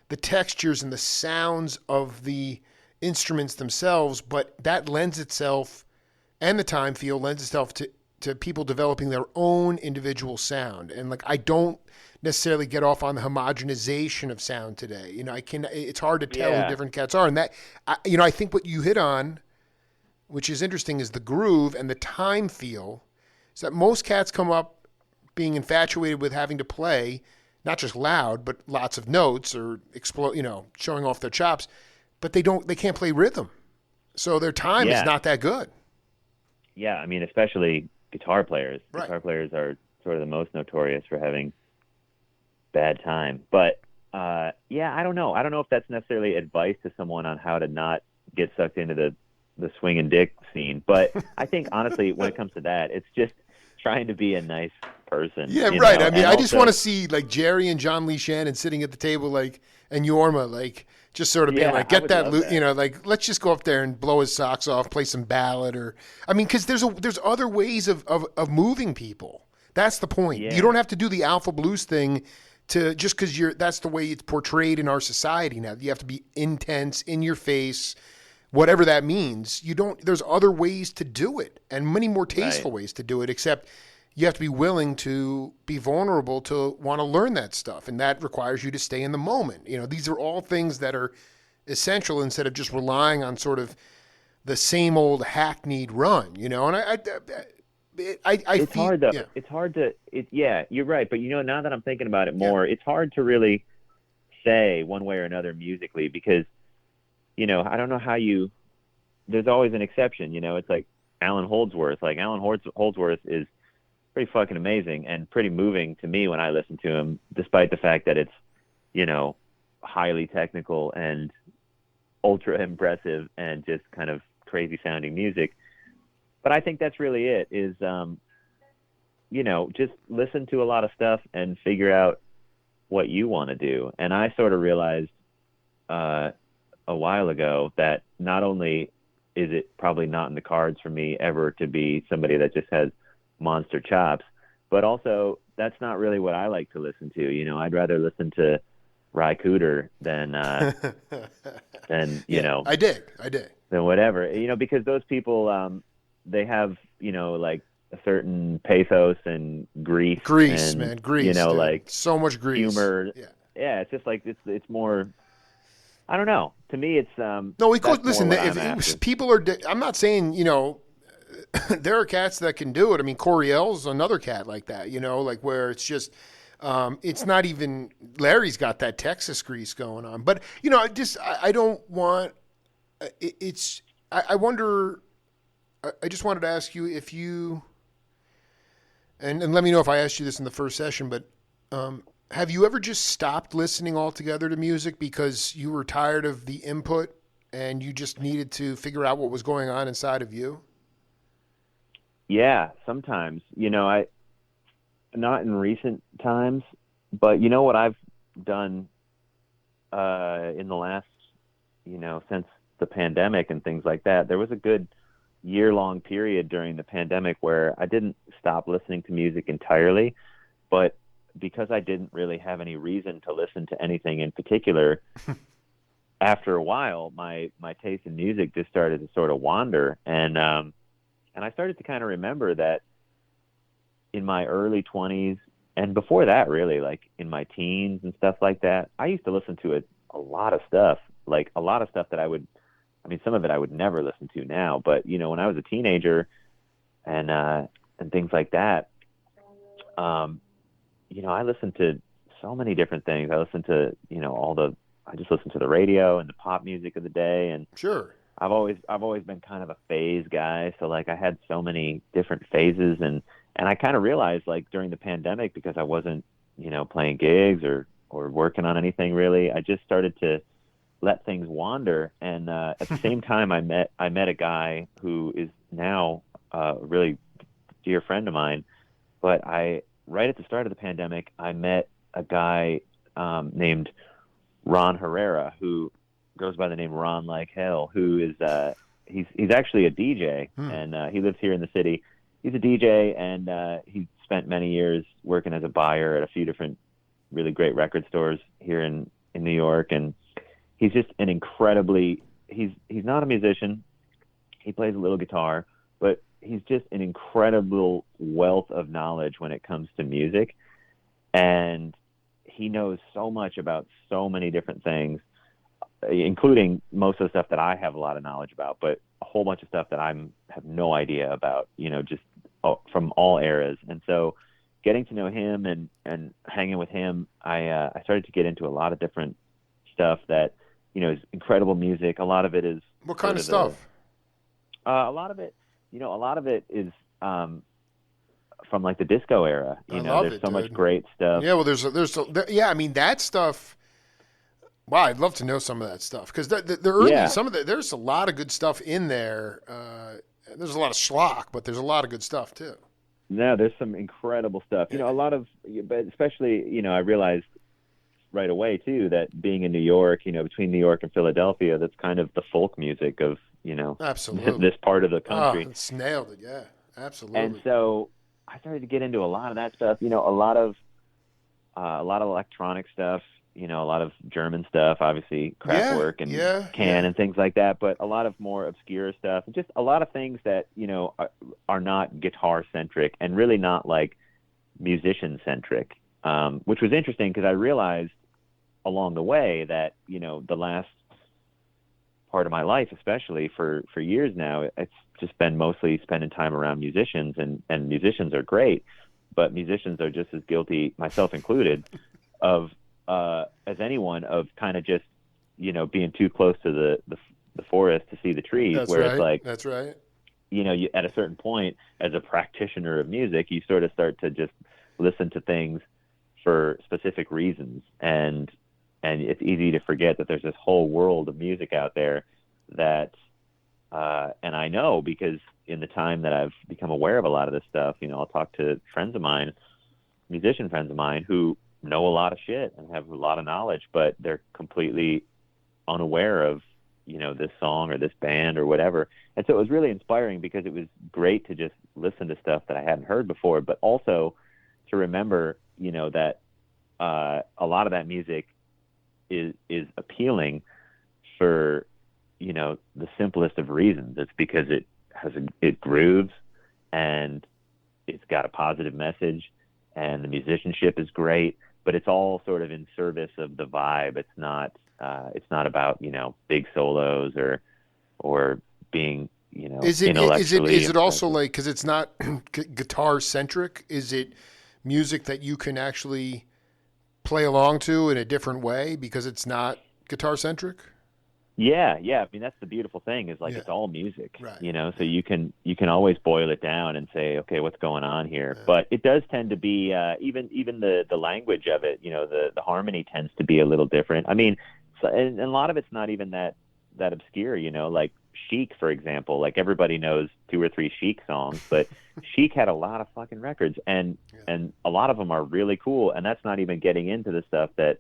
the textures and the sounds of the instruments themselves, but that lends itself, and the time feel lends itself to people developing their own individual sound. And I don't necessarily get off on the homogenization of sound today. It's hard to tell who different cats are. And that, I think what you hit on, which is interesting, is the groove and the time feel, is that most cats come up being infatuated with having to play not just loud, but lots of notes or showing off their chops, but they can't play rhythm. So their time is not that good. Yeah. I mean, especially guitar players. Right. Guitar players are sort of the most notorious for having bad time. But, I don't know. I don't know if that's necessarily advice to someone on how to not get sucked into the swing and dick scene. But I think honestly, when it comes to that, it's just trying to be a nice person. Yeah, right. I mean, I just want to see Jerry and John Lee Shannon sitting at the table, and Yorma, just sort of being get that loot, let's just go up there and blow his socks off, play some ballad, because there's other ways of moving people. That's the point. Yeah. You don't have to do the alpha blues thing just because that's the way it's portrayed in our society now. You have to be intense, in your face, whatever that means. There's other ways to do it, and many more tasteful ways to do it, except you have to be willing to be vulnerable to want to learn that stuff. And that requires you to stay in the moment. These are all things that are essential instead of just relying on sort of the same old hackneyed run, and it's hard though. Yeah. It's hard to, you're right. But now that I'm thinking about it more, it's hard to really say one way or another musically, because, I don't know how there's always an exception, it's like Alan Holdsworth. Alan Holdsworth is pretty fucking amazing and pretty moving to me when I listen to him, despite the fact that it's, highly technical and ultra impressive and just kind of crazy sounding music. But I think that's really it, is, just listen to a lot of stuff and figure out what you want to do. And I sort of realized a while ago that not only is it probably not in the cards for me ever to be somebody that just has monster chops, but also that's not really what I like to listen to. I'd rather listen to Ry Cooder than I did than whatever, because those people, they have, a certain pathos and grease, and, man, grease, so much grease, humor. Yeah. It's just it's more, I don't know. To me, it's, no, it goes, listen, if people are, I'm not saying, there are cats that can do it. I mean, Coriel's another cat like that, where it's just, it's not even, Larry's got that Texas grease going on. But, I don't want, I wonder, I just wanted to ask you if you, and let me know if I asked you this in the first session, but have you ever just stopped listening altogether to music because you were tired of the input and you just needed to figure out what was going on inside of you? Yeah, sometimes. I not in recent times, but what I've done in the last, since the pandemic and things like that, there was a good year-long period during the pandemic where I didn't stop listening to music entirely, but because I didn't really have any reason to listen to anything in particular, after a while, my taste in music just started to sort of wander, and I started to kind of remember that in my early 20s, and before that, really, like in my teens and stuff like that, I used to listen to a lot of stuff, like a lot of stuff that some of it I would never listen to now, but when I was a teenager and things like that, I listened to so many different things. I listened to, I just listened to the radio and the pop music of the day. And Sure. I've always been kind of a phase guy. So like I had so many different phases, and I kind of realized like during the pandemic, because I wasn't, playing gigs or working on anything really, I just started to let things wander. And at the same time, I met a guy who is now a really dear friend of mine. But right at the start of the pandemic, I met a guy named Ron Herrera, who goes by the name Ron Like Hell, who is he's actually a DJ, and he lives here in the city. He's a DJ, and he spent many years working as a buyer at a few different really great record stores here in New York, and he's just an incredibly he's not a musician. He plays a little guitar, but he's just an incredible wealth of knowledge when it comes to music, and he knows so much about so many different things, including most of the stuff that I have a lot of knowledge about, but a whole bunch of stuff that I have no idea about, just from all eras. And so getting to know him and hanging with him, I started to get into a lot of different stuff that, is incredible music. A lot of it is... What kind of stuff? A lot of it is from like the disco era. There's so much great stuff. Yeah, well, that stuff. Wow, I'd love to know some of that stuff, because the early there's a lot of good stuff in there. There's a lot of schlock, but there's a lot of good stuff too. No, there's some incredible stuff. A lot of, but especially, I realized right away too that being in New York, between New York and Philadelphia, that's kind of the folk music of, absolutely, this part of the country. Oh, it's nailed it, yeah, absolutely. And so I started to get into a lot of that stuff. A lot of electronic stuff. A lot of German stuff, obviously Kraftwerk and Can and things like that, but a lot of more obscure stuff, just a lot of things that, are not guitar centric and really not like musician centric, which was interesting because I realized along the way that, the last part of my life, especially for years now, it's just been mostly spending time around musicians, and musicians are great, but musicians are just as guilty, myself included, of as anyone, of kind of just, being too close to the forest to see the trees. That's where right. It's like, that's right. You, at a certain point, as a practitioner of music, you sort of start to just listen to things for specific reasons, and it's easy to forget that there's this whole world of music out there that, and I know because in the time that I've become aware of a lot of this stuff, I'll talk to friends of mine, musician friends of mine, who know a lot of shit and have a lot of knowledge, but they're completely unaware of, this song or this band or whatever. And so it was really inspiring because it was great to just listen to stuff that I hadn't heard before, but also to remember, that a lot of that music is appealing for, the simplest of reasons. It's because it grooves, and it's got a positive message, and the musicianship is great, but it's all sort of in service of the vibe. It's not about, big solos or being, is it intellectually also like, because it's not guitar centric, is it music that you can actually play along to in a different way because it's not guitar centric? Yeah. I mean, that's the beautiful thing is like, it's all music, right. So you can always boil it down and say, okay, what's going on here? But it does tend to be, even the language of it, the harmony tends to be a little different. I mean, and a lot of it's not even that obscure, like Chic, for example, like everybody knows 2 or 3 Chic songs, but Chic had a lot of fucking records, and a lot of them are really cool. And that's not even getting into the stuff that,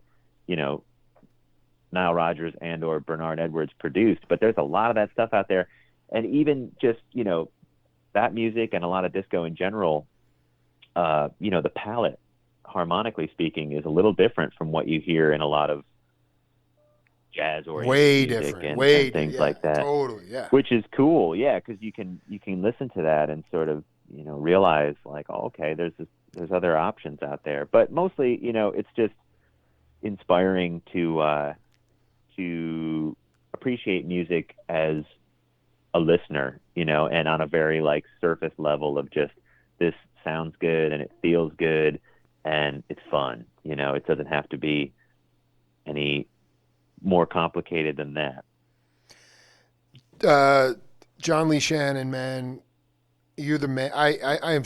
Nile Rodgers and or Bernard Edwards produced, but there's a lot of that stuff out there. And even just, that music and a lot of disco in general, the palette, harmonically speaking, is a little different from what you hear in a lot of jazz-oriented Way music different. and things Yeah, like that. totally. Yeah. Which is cool, yeah, because you can listen to that and sort of realize like, oh, okay, there's other options out there. But mostly, it's just inspiring to appreciate music as a listener, and on a very like surface level of just this sounds good and it feels good and it's fun. It doesn't have to be any more complicated than that. John Lee Shannon, man, you're the man. I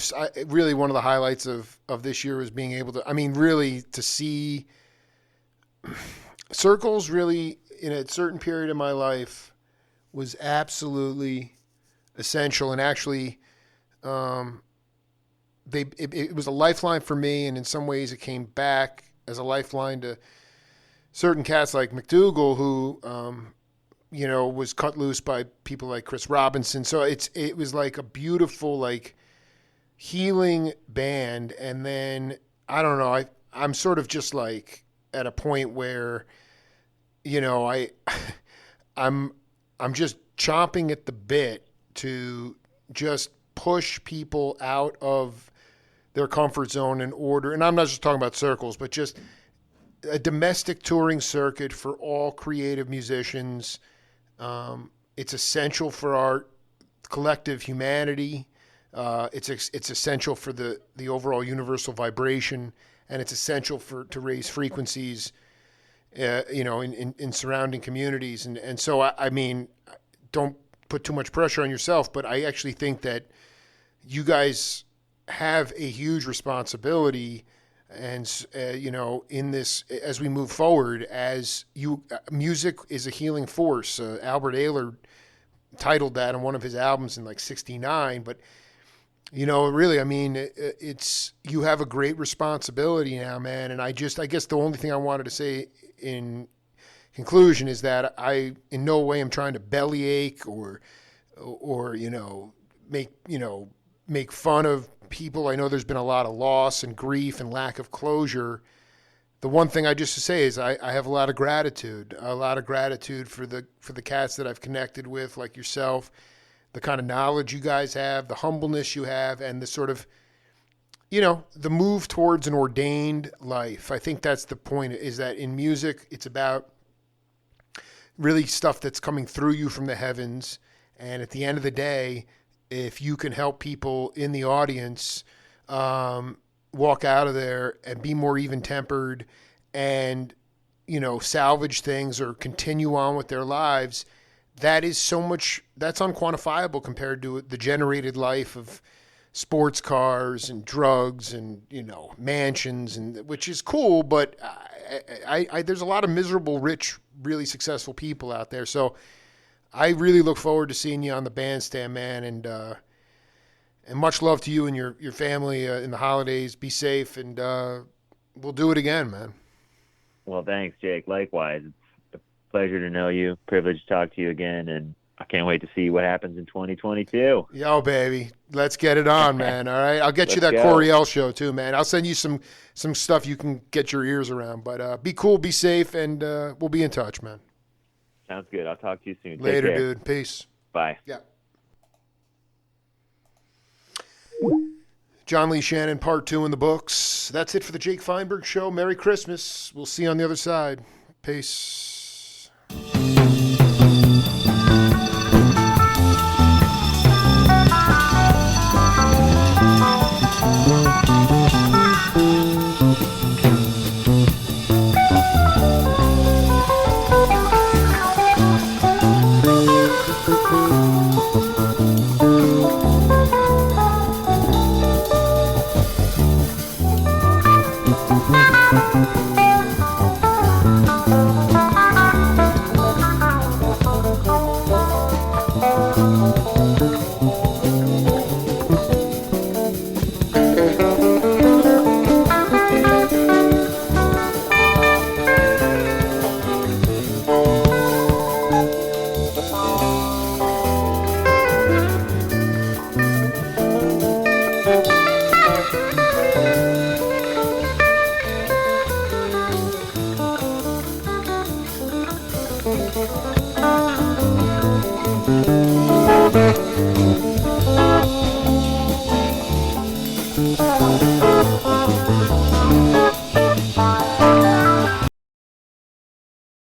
really one of the highlights of this year was being able to, really to see Circles really in a certain period of my life was absolutely essential, and actually, it was a lifeline for me, and in some ways it came back as a lifeline to certain cats like McDougal, who was cut loose by people like Chris Robinson. So it was like a beautiful, like, healing band. And then I don't know, I'm sort of just like at a point where, I'm just chomping at the bit to just push people out of their comfort zone in order. And I'm not just talking about Circles, but just a domestic touring circuit for all creative musicians. It's essential for our collective humanity. It's essential for the overall universal vibration, and it's essential to raise frequencies, in surrounding communities. And so I mean, don't put too much pressure on yourself, but I actually think that you guys have a huge responsibility. And, in this, as we move forward, music is a healing force. Albert Ayler titled that on one of his albums in like '69. But, really, it's, you have a great responsibility now, man. And I guess the only thing I wanted to say in conclusion is that I in no way am trying to bellyache or make fun of people. I know there's been a lot of loss and grief and lack of closure. The one thing I just to say is I have a lot of gratitude for the cats that I've connected with, like yourself, the kind of knowledge you guys have, the humbleness you have, and the sort of, the move towards an ordained life. I think that's the point, is that in music, it's about really stuff that's coming through you from the heavens. And at the end of the day, if you can help people in the audience walk out of there and be more even-tempered and, salvage things or continue on with their lives, that is so much, that's unquantifiable compared to the generated life of sports cars and drugs and, mansions, and which is cool, but I there's a lot of miserable, rich, really successful people out there. So I really look forward to seeing you on the bandstand, man, and much love to you and your family in the holidays. Be safe, and we'll do it again, man. Well, thanks, Jake. Likewise, it's a pleasure to know you. Privilege to talk to you again, and I can't wait to see what happens in 2022. Yo, baby, let's get it on, man. All right, I'll get you that go. Coriel show too, man. I'll send you some stuff you can get your ears around. But be cool, be safe, and we'll be in touch, man. Sounds good. I'll talk to you soon. Later, Take care. dude. Peace. Bye. Yeah. John Lee Shannon, part 2 in the books. That's it for the Jake Feinberg Show. Merry Christmas. We'll see you on the other side. Peace.